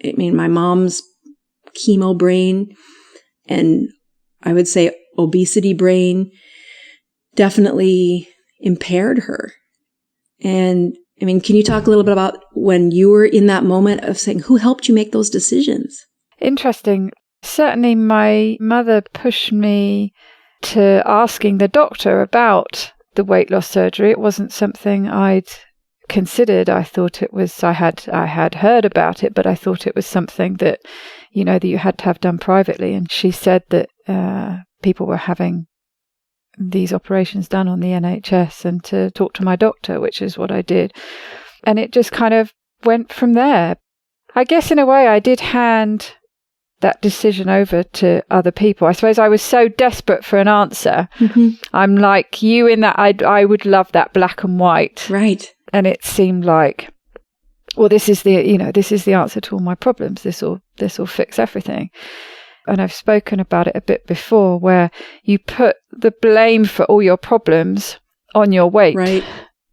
I mean, my mom's chemo brain and I would say obesity brain definitely impaired her. And I mean, can you talk a little bit about when you were in that moment of saying, who helped you make those decisions? Interesting. Certainly my mother pushed me to asking the doctor about the weight loss surgery. It wasn't something I'd considered. I thought it was, I had heard about it, but I thought it was something that, that you had to have done privately. And she said that people were having these operations done on the NHS and to talk to my doctor, which is what I did. And it just kind of went from there. I guess in a way I did hand that decision over to other people. I suppose I was so desperate for an answer. Mm-hmm. I'm like you in that I would love that black and white. Right. And it seemed like, well, this is the answer to all my problems. This will fix everything. And I've spoken about it a bit before, where you put the blame for all your problems on your weight. Right.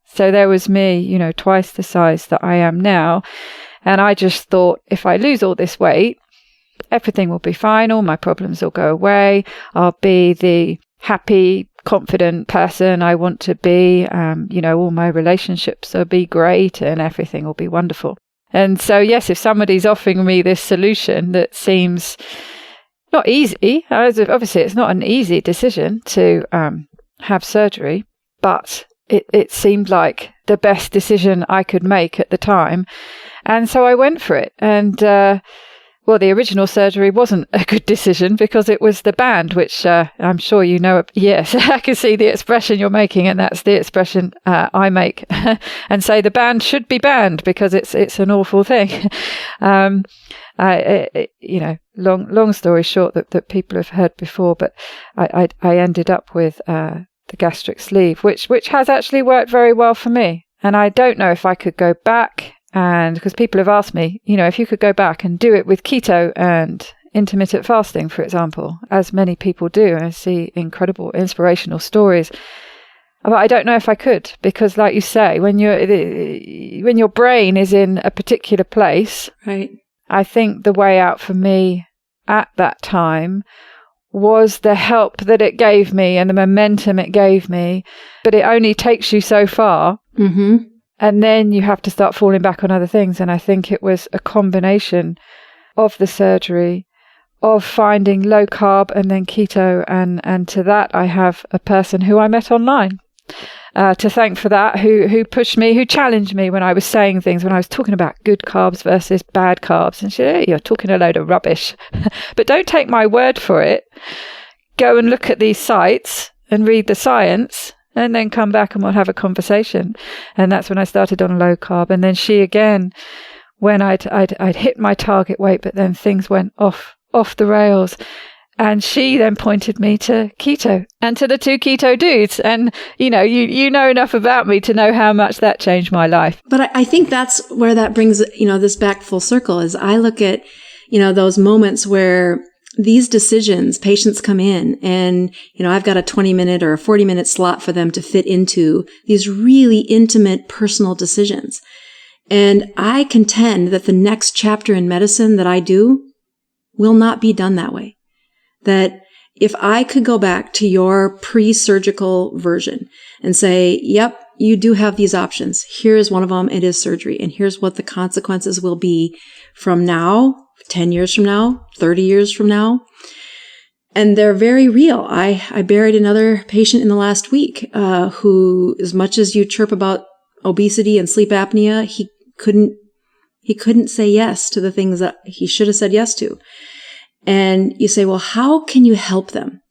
So there was me, twice the size that I am now. And I just thought, if I lose all this weight, everything will be fine. All my problems will go away. I'll be the happy, confident person I want to be. All my relationships will be great and everything will be wonderful. And so, yes, if somebody's offering me this solution that seems not easy, obviously it's not an easy decision to have surgery, but it seemed like the best decision I could make at the time. And so I went for it. And the original surgery wasn't a good decision because it was the band, which I'm sure you know. Yes, I can see the expression you're making, and that's the expression I make and say the band should be banned because it's an awful thing. Long story short that people have heard before, but I ended up with the gastric sleeve, which has actually worked very well for me. And I don't know if I could go back. And because people have asked me, if you could go back and do it with keto and intermittent fasting, for example, as many people do, and I see incredible inspirational stories. But I don't know if I could, because like you say, when your brain is in a particular place, right? I think the way out for me at that time was the help that it gave me and the momentum it gave me, but it only takes you so far. Mm-hmm. And then you have to start falling back on other things. And I think it was a combination of the surgery, of finding low carb and then keto. And to that, I have a person who I met online to thank for that, who pushed me, who challenged me when I was saying things, when I was talking about good carbs versus bad carbs. And she said, hey, you're talking a load of rubbish. But don't take my word for it. Go and look at these sites and read the science. And then come back and we'll have a conversation. And that's when I started on low carb. And then she again, when I'd hit my target weight, but then things went off the rails. And she then pointed me to keto and to the two keto dudes. And, you know enough about me to know how much that changed my life. But I think that's where that brings, this back full circle is I look at, those moments where these decisions, patients come in and, I've got a 20-minute or a 40-minute slot for them to fit into these really intimate personal decisions. And I contend that the next chapter in medicine that I do will not be done that way. That if I could go back to your pre-surgical version and say, yep, you do have these options. Here is one of them. It is surgery. And here's what the consequences will be from now 10 years from now, 30 years from now. And they're very real. I buried another patient in the last week who, as much as you chirp about obesity and sleep apnea, he couldn't say yes to the things that he should have said yes to. And you say, well, how can you help them?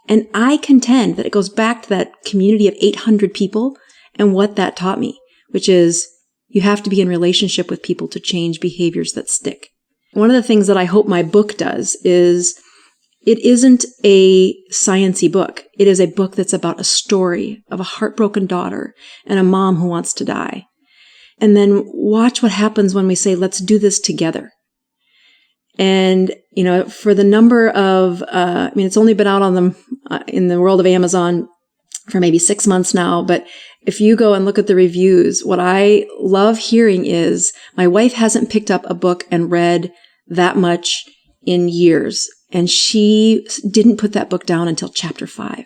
And I contend that it goes back to that community of 800 people and what that taught me, which is you have to be in relationship with people to change behaviors that stick. One of the things that I hope my book does is it isn't a sciencey book. It is a book that's about a story of a heartbroken daughter and a mom who wants to die. And then watch what happens when we say, let's do this together. And, for the number of, it's only been out on in the world of Amazon for maybe 6 months now, but if you go and look at the reviews, what I love hearing is my wife hasn't picked up a book and read that much in years. And she didn't put that book down until chapter 5.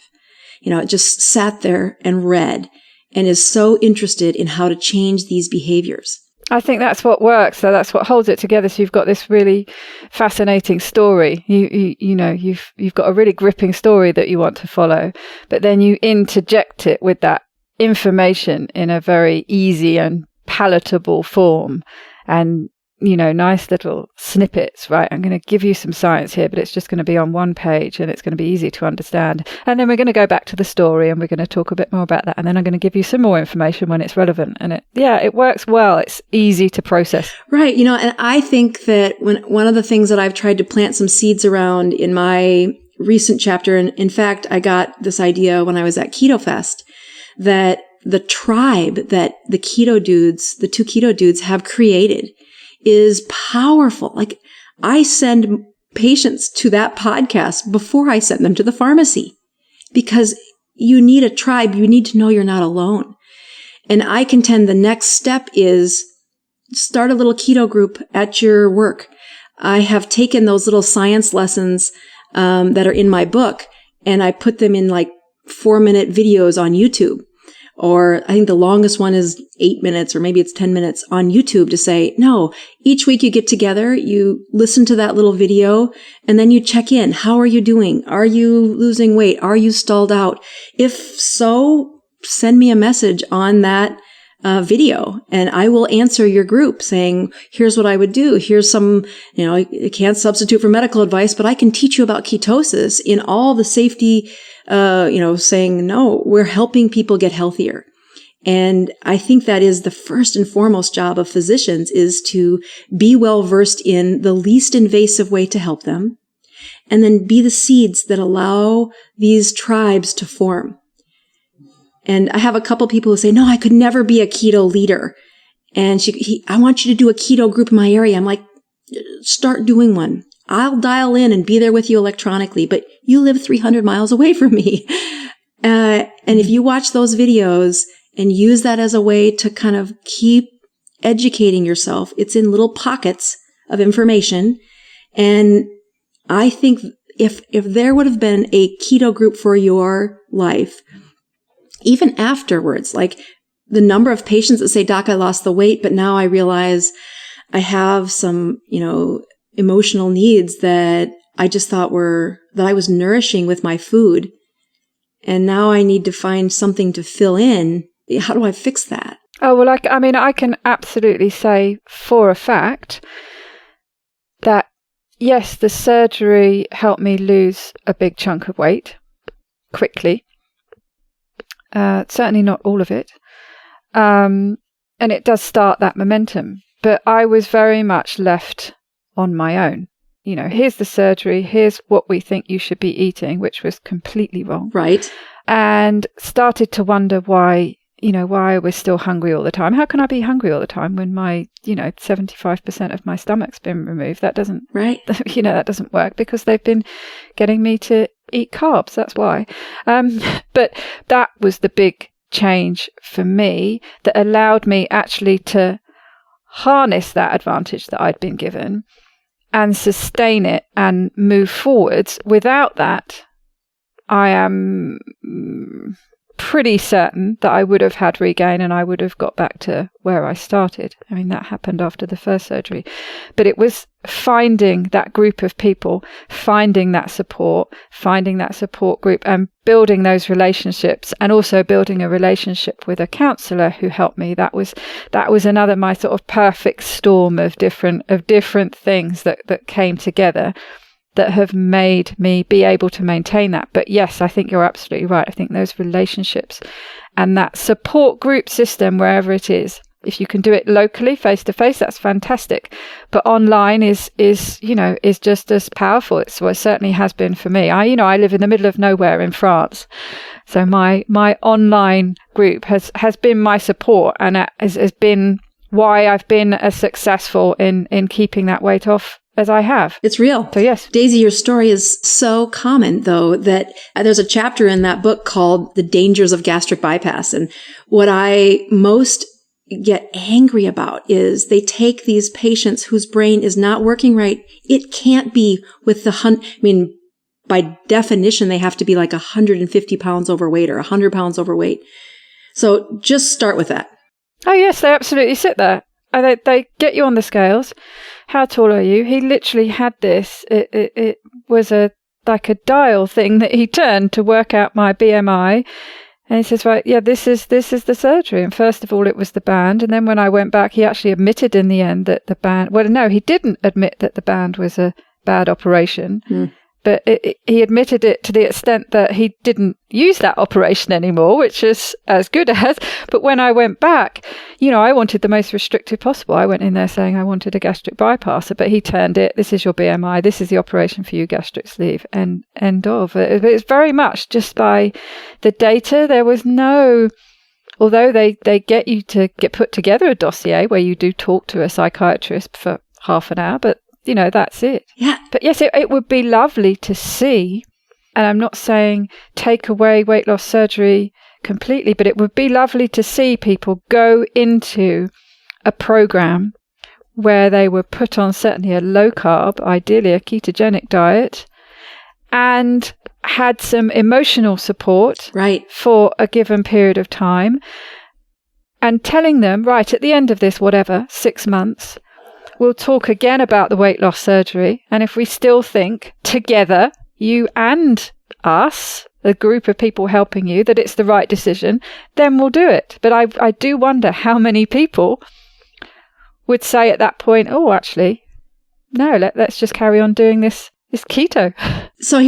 It just sat there and read and is so interested in how to change these behaviors. I think that's what works. So that's what holds it together. So you've got this really fascinating story. You've got a really gripping story that you want to follow, but then you interject it with that information in a very easy and palatable form. And nice little snippets, right? I'm going to give you some science here, but it's just going to be on one page and it's going to be easy to understand. And then we're going to go back to the story and we're going to talk a bit more about that. And then I'm going to give you some more information when it's relevant. And it works well. It's easy to process. Right. And I think that one of the things that I've tried to plant some seeds around in my recent chapter, and in fact, I got this idea when I was at Keto Fest, that the tribe that the two keto dudes have created is powerful. Like, I send patients to that podcast before I send them to the pharmacy, because you need a tribe. You need to know you're not alone. And I contend the next step is start a little keto group at your work. I have taken those little science lessons that are in my book, and I put them in like 4-minute videos on YouTube. Or I think the longest one is 8 minutes, or maybe it's 10 minutes on YouTube, to say, no, each week you get together, you listen to that little video, and then you check in. How are you doing? Are you losing weight? Are you stalled out? If so, send me a message on that video, and I will answer your group saying, here's what I would do. Here's some, I can't substitute for medical advice, but I can teach you about ketosis in all the safety, saying, no, we're helping people get healthier. And I think that is the first and foremost job of physicians, is to be well versed in the least invasive way to help them, and then be the seeds that allow these tribes to form. And I have a couple people who say, no, I could never be a keto leader. And I want you to do a keto group in my area. I'm like, start doing one. I'll dial in and be there with you electronically, but you live 300 miles away from me. And if you watch those videos and use that as a way to kind of keep educating yourself, it's in little pockets of information. And I think if there would have been a keto group for your life, even afterwards, like the number of patients that say, Doc, I lost the weight, but now I realize I have some, emotional needs that I just thought that I was nourishing with my food. And now I need to find something to fill in. How do I fix that? Oh, well, I can absolutely say for a fact that, yes, the surgery helped me lose a big chunk of weight quickly. Certainly not all of it. And it does start that momentum. But I was very much left on my own. Here's the surgery, here's what we think you should be eating, which was completely wrong. Right. And started to wonder why I was still hungry all the time. How can I be hungry all the time when my, 75% of my stomach's been removed? That doesn't, right. That doesn't work, because they've been getting me to eat carbs. That's why. But that was the big change for me that allowed me actually to harness that advantage that I'd been given and sustain it and move forwards. Without that, I am pretty certain that I would have had regain and I would have got back to where I started. I mean, that happened after the first surgery. But it was finding that group of people, finding that support group, and building those relationships, and also building a relationship with a counsellor who helped me. That was another, my sort of perfect storm of different things that came together that have made me be able to maintain that. But yes, I think you're absolutely right. I think those relationships and that support group system, wherever it is, if you can do it locally, face to face, that's fantastic. But online is just as powerful. It's what it certainly has been for me. I live in the middle of nowhere in France. So my online group has been my support, and has been why I've been as successful in keeping that weight off as I have. It's real. So yes. Daisy, your story is so common, though, that there's a chapter in that book called The Dangers of Gastric Bypass. And what I most get angry about is they take these patients whose brain is not working right. It can't be with by definition, they have to be like 150 pounds overweight or 100 pounds overweight. So just start with that. Oh, yes, they absolutely sit there. They get you on the scales. How tall are you? He literally had this. It was like a dial thing that he turned to work out my BMI. And he says, right, yeah, this is the surgery. And first of all, it was the band. And then when I went back, he actually admitted in the end that the band, well, no, he didn't admit that the band was a bad operation. But he admitted it to the extent that he didn't use that operation anymore, which is as good as. But when I went back, I wanted the most restrictive possible. I went in there saying I wanted a gastric bypass, but he turned it. This is your BMI. This is the operation for you, gastric sleeve. And end of. It's very much just by the data. There was no, although they get you to put together a dossier where you do talk to a psychiatrist for half an hour, but that's it. Yeah. But yes, it would be lovely to see, and I'm not saying take away weight loss surgery completely, but it would be lovely to see people go into a program where they were put on certainly a low carb, ideally a ketogenic diet, and had some emotional support for a given period of time, and telling them, right, at the end of this, 6 months, we'll talk again about the weight loss surgery. And if we still think together, you and us, a group of people helping you, that it's the right decision, then we'll do it. But I do wonder how many people would say at that point, oh, actually, no, let's just carry on doing this keto. So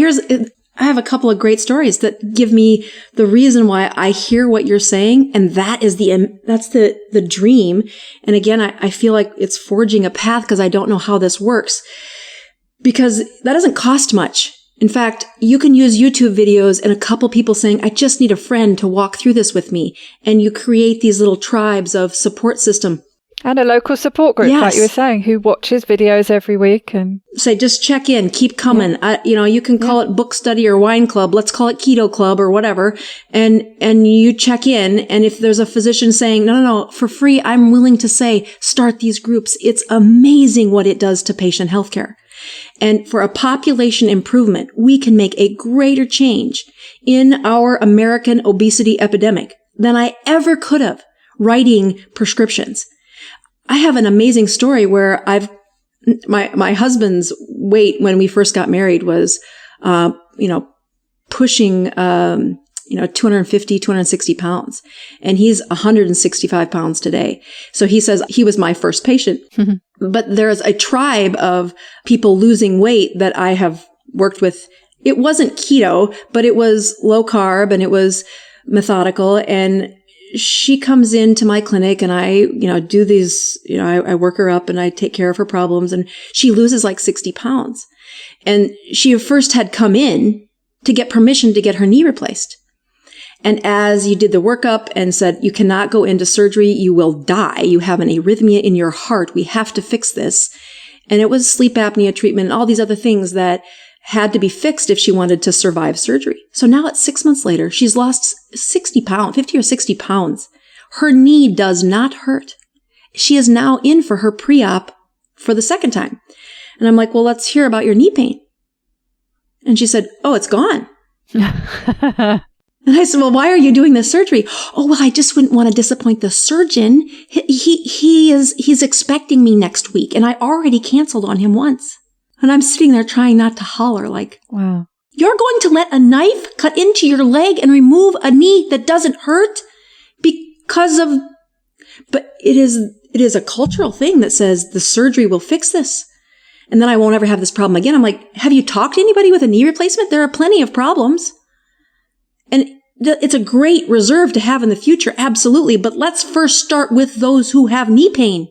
I have a couple of great stories that give me the reason why I hear what you're saying. And that's the dream. And again, I feel like it's forging a path because I don't know how this works, because that doesn't cost much. In fact, you can use YouTube videos and a couple people saying, I just need a friend to walk through this with me. And you create these little tribes of support system. And a local support group, yes, like you were saying, who watches videos every week and say, just check in, keep coming. Yeah. You can call it book study or wine club. Let's call it keto club or whatever. And you check in. And if there's a physician saying, no, for free, I'm willing to say, start these groups. It's amazing what it does to patient healthcare. And for a population improvement, we can make a greater change in our American obesity epidemic than I ever could have writing prescriptions. I have an amazing story where my husband's weight when we first got married was, pushing, 250, 260 pounds. And he's 165 pounds today. So he says he was my first patient. Mm-hmm. But there's a tribe of people losing weight that I have worked with. It wasn't keto, but it was low carb and it was methodical. And she comes into my clinic and I, do these, I work her up and I take care of her problems, and she loses like 60 pounds. And she first had come in to get permission to get her knee replaced. And as you did the workup and said, you cannot go into surgery, you will die. You have an arrhythmia in your heart. We have to fix this. And it was sleep apnea treatment and all these other things that had to be fixed if she wanted to survive surgery. So now it's 6 months later, she's lost 50 or 60 pounds. Her knee does not hurt. She is now in for her pre-op for the second time. And I'm like, well, let's hear about your knee pain. And she said, oh, it's gone. And I said, well, why are you doing this surgery? Oh, well, I just wouldn't want to disappoint the surgeon. He's expecting me next week, and I already canceled on him once. And I'm sitting there trying not to holler like, wow. You're going to let a knife cut into your leg and remove a knee that doesn't hurt because of, but it is a cultural thing that says the surgery will fix this. And then I won't ever have this problem again. I'm like, have you talked to anybody with a knee replacement? There are plenty of problems. And it's a great reserve to have in the future. Absolutely. But let's first start with those who have knee pain.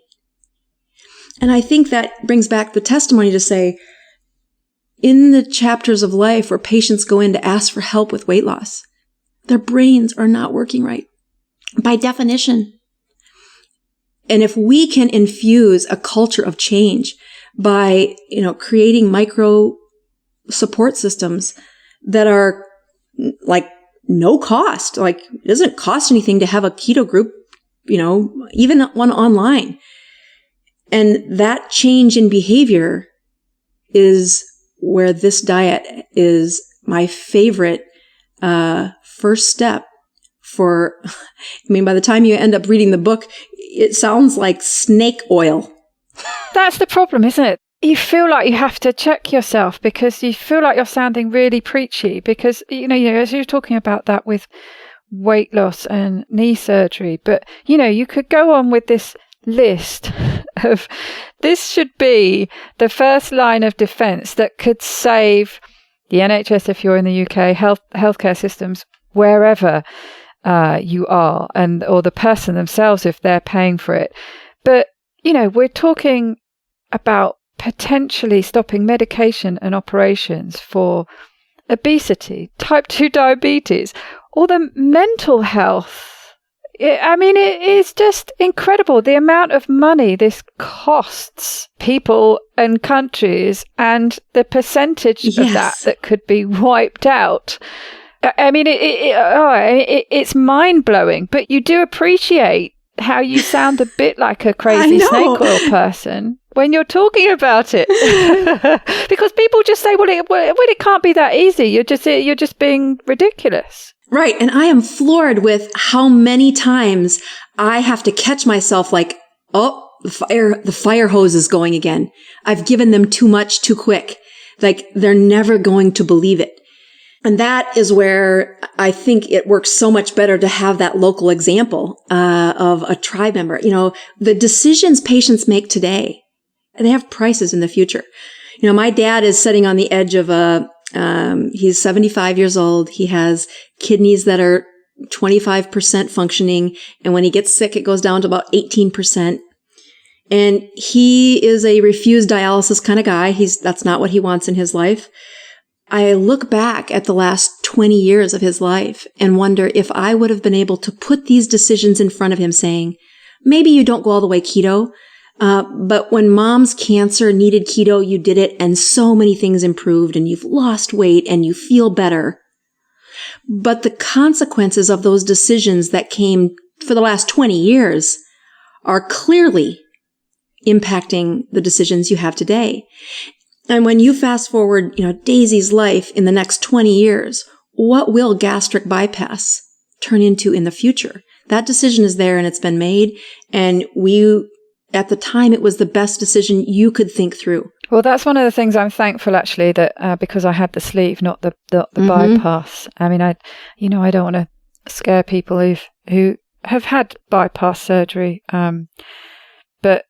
And I think that brings back the testimony to say, in the chapters of life where patients go in to ask for help with weight loss, their brains are not working right by definition. And if we can infuse a culture of change by, creating micro support systems that are like no cost, like it doesn't cost anything to have a keto group, even one online. And that change in behavior is where this diet is my favorite first step for, by the time you end up reading the book, it sounds like snake oil. That's the problem, isn't it? You feel like you have to check yourself because you feel like you're sounding really preachy because, as you're talking about that with weight loss and knee surgery, but, you could go on with this list of this should be the first line of defense that could save the NHS if you're in the UK, healthcare systems, wherever you are, or the person themselves if they're paying for it. But, we're talking about potentially stopping medication and operations for obesity, type 2 diabetes, or the mental health. It is just incredible the amount of money this costs people and countries and the percentage of that could be wiped out. It's mind-blowing, but you do appreciate how you sound a bit like a crazy snake oil person when you're talking about it. Because people just say, well, it can't be that easy. You're just being ridiculous. Right. And I am floored with how many times I have to catch myself like, oh, the fire hose is going again. I've given them too much too quick. Like they're never going to believe it. And that is where I think it works so much better to have that local example of a tribe member. The decisions patients make today, they have prices in the future. My dad is sitting on the edge of he's 75 years old. He has kidneys that are 25% functioning. And when he gets sick, it goes down to about 18%. And he is a refused dialysis kind of guy. That's not what he wants in his life. I look back at the last 20 years of his life and wonder if I would have been able to put these decisions in front of him saying, maybe you don't go all the way keto, but when mom's cancer needed keto, you did it and so many things improved and you've lost weight and you feel better. But the consequences of those decisions that came for the last 20 years are clearly impacting the decisions you have today. And when you fast forward, Daisy's life in the next 20 years, what will gastric bypass turn into in the future? That decision is there and it's been made. And at the time, it was the best decision you could think through. Well, that's one of the things I'm thankful actually that because I had the sleeve, not the bypass. I don't want to scare people who have had bypass surgery. But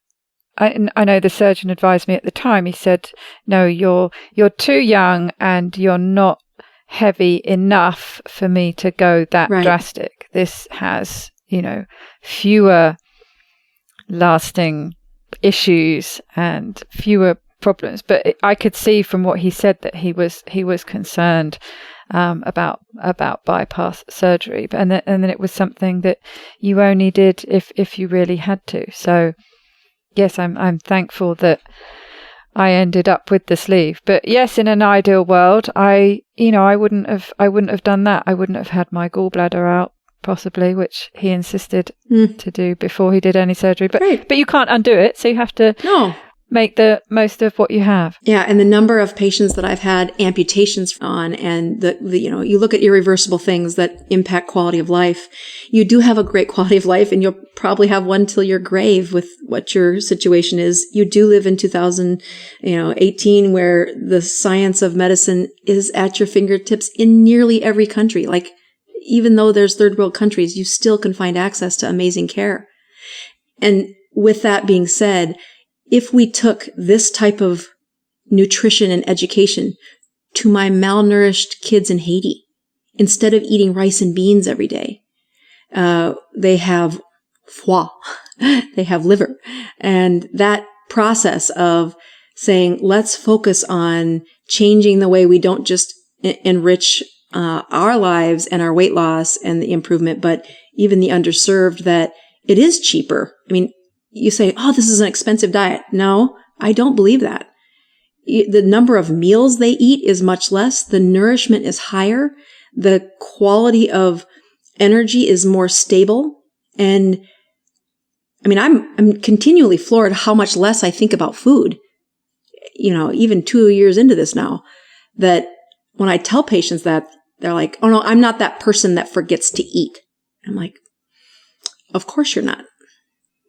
I know the surgeon advised me at the time. He said, "No, you're too young and you're not heavy enough for me to go that drastic. This has, fewer lasting issues and fewer problems." But I could see from what he said that he was concerned about bypass surgery, and then it was something that you only did if you really had to. So. Yes, I'm thankful that I ended up with the sleeve. But yes, in an ideal world, I wouldn't have done that. I wouldn't have had my gallbladder out, possibly, which he insisted to do before he did any surgery. But you can't undo it, so you have to make the most of what you have. Yeah, and the number of patients that I've had amputations on, and you look at irreversible things that impact quality of life. You do have a great quality of life, and you'll probably have one till your grave with what your situation is. You do live in 2018, where the science of medicine is at your fingertips in nearly every country. Like, even though there's third world countries, you still can find access to amazing care. And with that being said, if we took this type of nutrition and education to my malnourished kids in Haiti, instead of eating rice and beans every day, they have foie, they have liver. And that process of saying, let's focus on changing the way we don't just enrich our lives and our weight loss and the improvement, but even the underserved, that it is cheaper. I mean, you say, oh, this is an expensive diet. No, I don't believe that. The number of meals they eat is much less. The nourishment is higher. The quality of energy is more stable. And I mean, I'm continually floored how much less I think about food. Even 2 years into this now, that when I tell patients that, they're like, oh no, I'm not that person that forgets to eat. I'm like, of course you're not.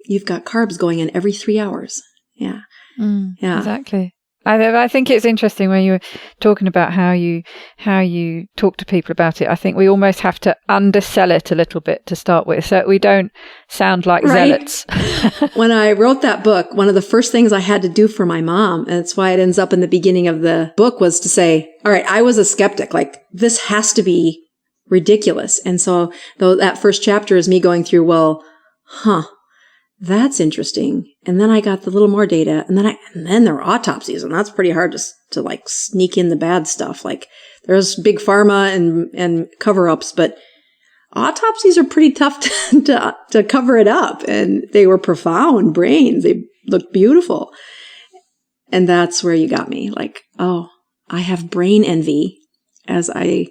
You've got carbs going in every 3 hours. Yeah. Yeah. Exactly. I think it's interesting when you were talking about how you talk to people about it. I think we almost have to undersell it a little bit to start with, so we don't sound like zealots. When I wrote that book, one of the first things I had to do for my mom, and that's why it ends up in the beginning of the book, was to say, all right, I was a skeptic. Like, this has to be ridiculous. And so that first chapter is me going through, well, that's interesting. And then I got the little more data, and then there were autopsies, and that's pretty hard to like sneak in the bad stuff. Like, there's big pharma and cover-ups, but autopsies are pretty tough to cover it up. And they were profound brains. They looked beautiful. And that's where you got me. Like, oh, I have brain envy as I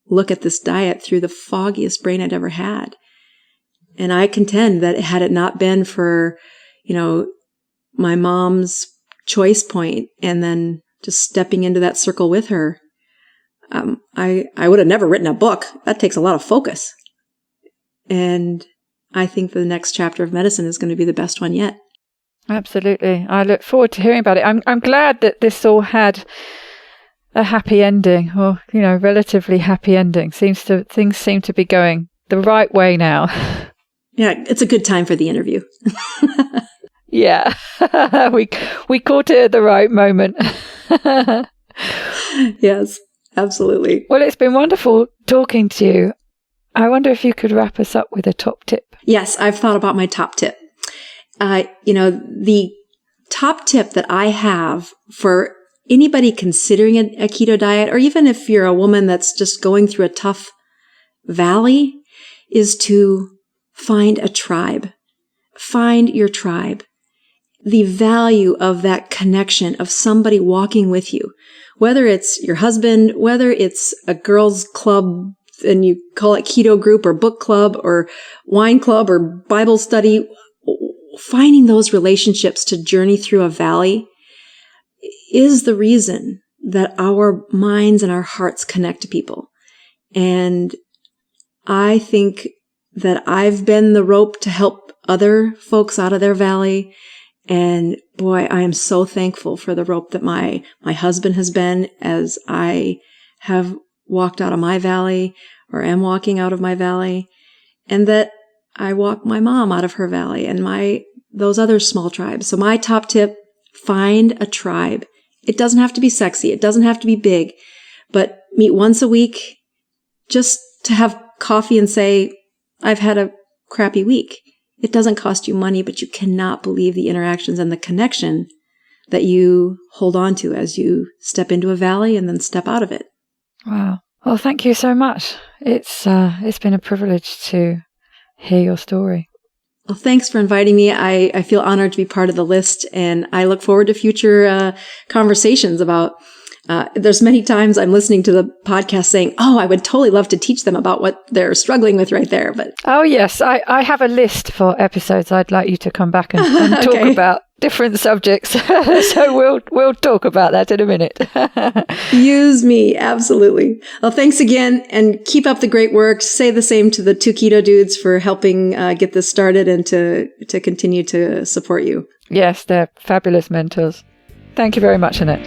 look at this diet through the foggiest brain I'd ever had. And I contend that had it not been for, my mom's choice point and then just stepping into that circle with her, I would have never written a book. That takes a lot of focus. And I think the next chapter of medicine is going to be the best one yet. Absolutely. I look forward to hearing about it. I'm glad that this all had a happy ending, or, relatively happy ending. Things seem to be going the right way now. Yeah, it's a good time for the interview. Yeah, we caught it at the right moment. Yes, absolutely. Well, it's been wonderful talking to you. I wonder if you could wrap us up with a top tip. Yes, I've thought about my top tip. The top tip that I have for anybody considering a keto diet, or even if you're a woman that's just going through a tough valley, is to find a tribe. Find your tribe. The value of that connection of somebody walking with you, whether it's your husband, whether it's a girls' club and you call it keto group or book club or wine club or Bible study, finding those relationships to journey through a valley is the reason that our minds and our hearts connect to people. And I think that I've been the rope to help other folks out of their valley. And boy, I am so thankful for the rope that my husband has been as I have walked out of my valley, or am walking out of my valley, and that I walk my mom out of her valley and those other small tribes. So my top tip, find a tribe. It doesn't have to be sexy. It doesn't have to be big, but meet once a week just to have coffee and say, I've had a crappy week. It doesn't cost you money, but you cannot believe the interactions and the connection that you hold on to as you step into a valley and then step out of it. Wow. Well, thank you so much. It's been a privilege to hear your story. Well, thanks for inviting me. I feel honored to be part of the list, and I look forward to future conversations about there's many times I'm listening to the podcast saying, oh, I would totally love to teach them about what they're struggling with right there. But oh, yes, I have a list for episodes I'd like you to come back and talk okay. about. different subjects. So we'll talk about that in a minute. Use me. Absolutely. Well, thanks again, and keep up the great work. Say the same to the 2 Keto dudes for helping get this started and to continue to support you. Yes, they're fabulous mentors. Thank you very much, Annette.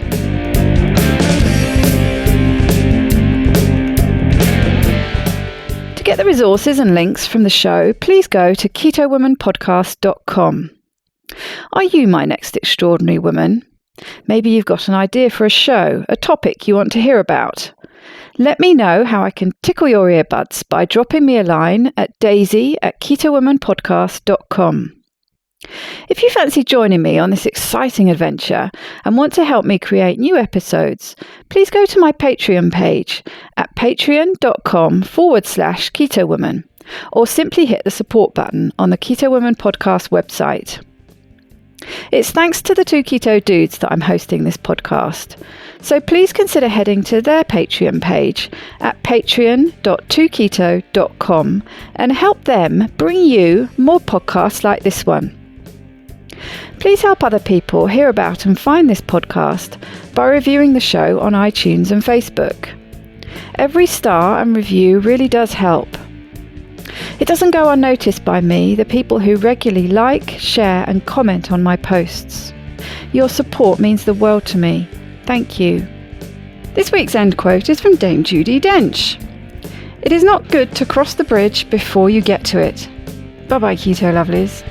To get the resources and links from the show, please go to ketowomanpodcast.com. Are you my next extraordinary woman? Maybe you've got an idea for a show, a topic you want to hear about. Let me know how I can tickle your earbuds by dropping me a line at daisy@ketowomanpodcast.com. If you fancy joining me on this exciting adventure and want to help me create new episodes, please go to my Patreon page at patreon.com/KetoWoman, or simply hit the support button on the Keto Woman podcast website. It's thanks to the 2 Keto dudes that I'm hosting this podcast, so please consider heading to their Patreon page at patreon.2keto.com and help them bring you more podcasts like this one. Please help other people hear about and find this podcast by reviewing the show on iTunes and Facebook. Every star and review really does help. It doesn't go unnoticed by me, the people who regularly like, share and comment on my posts. Your support means the world to me. Thank you. This week's end quote is from Dame Judi Dench. It is not good to cross the bridge before you get to it. Bye-bye, Keto lovelies.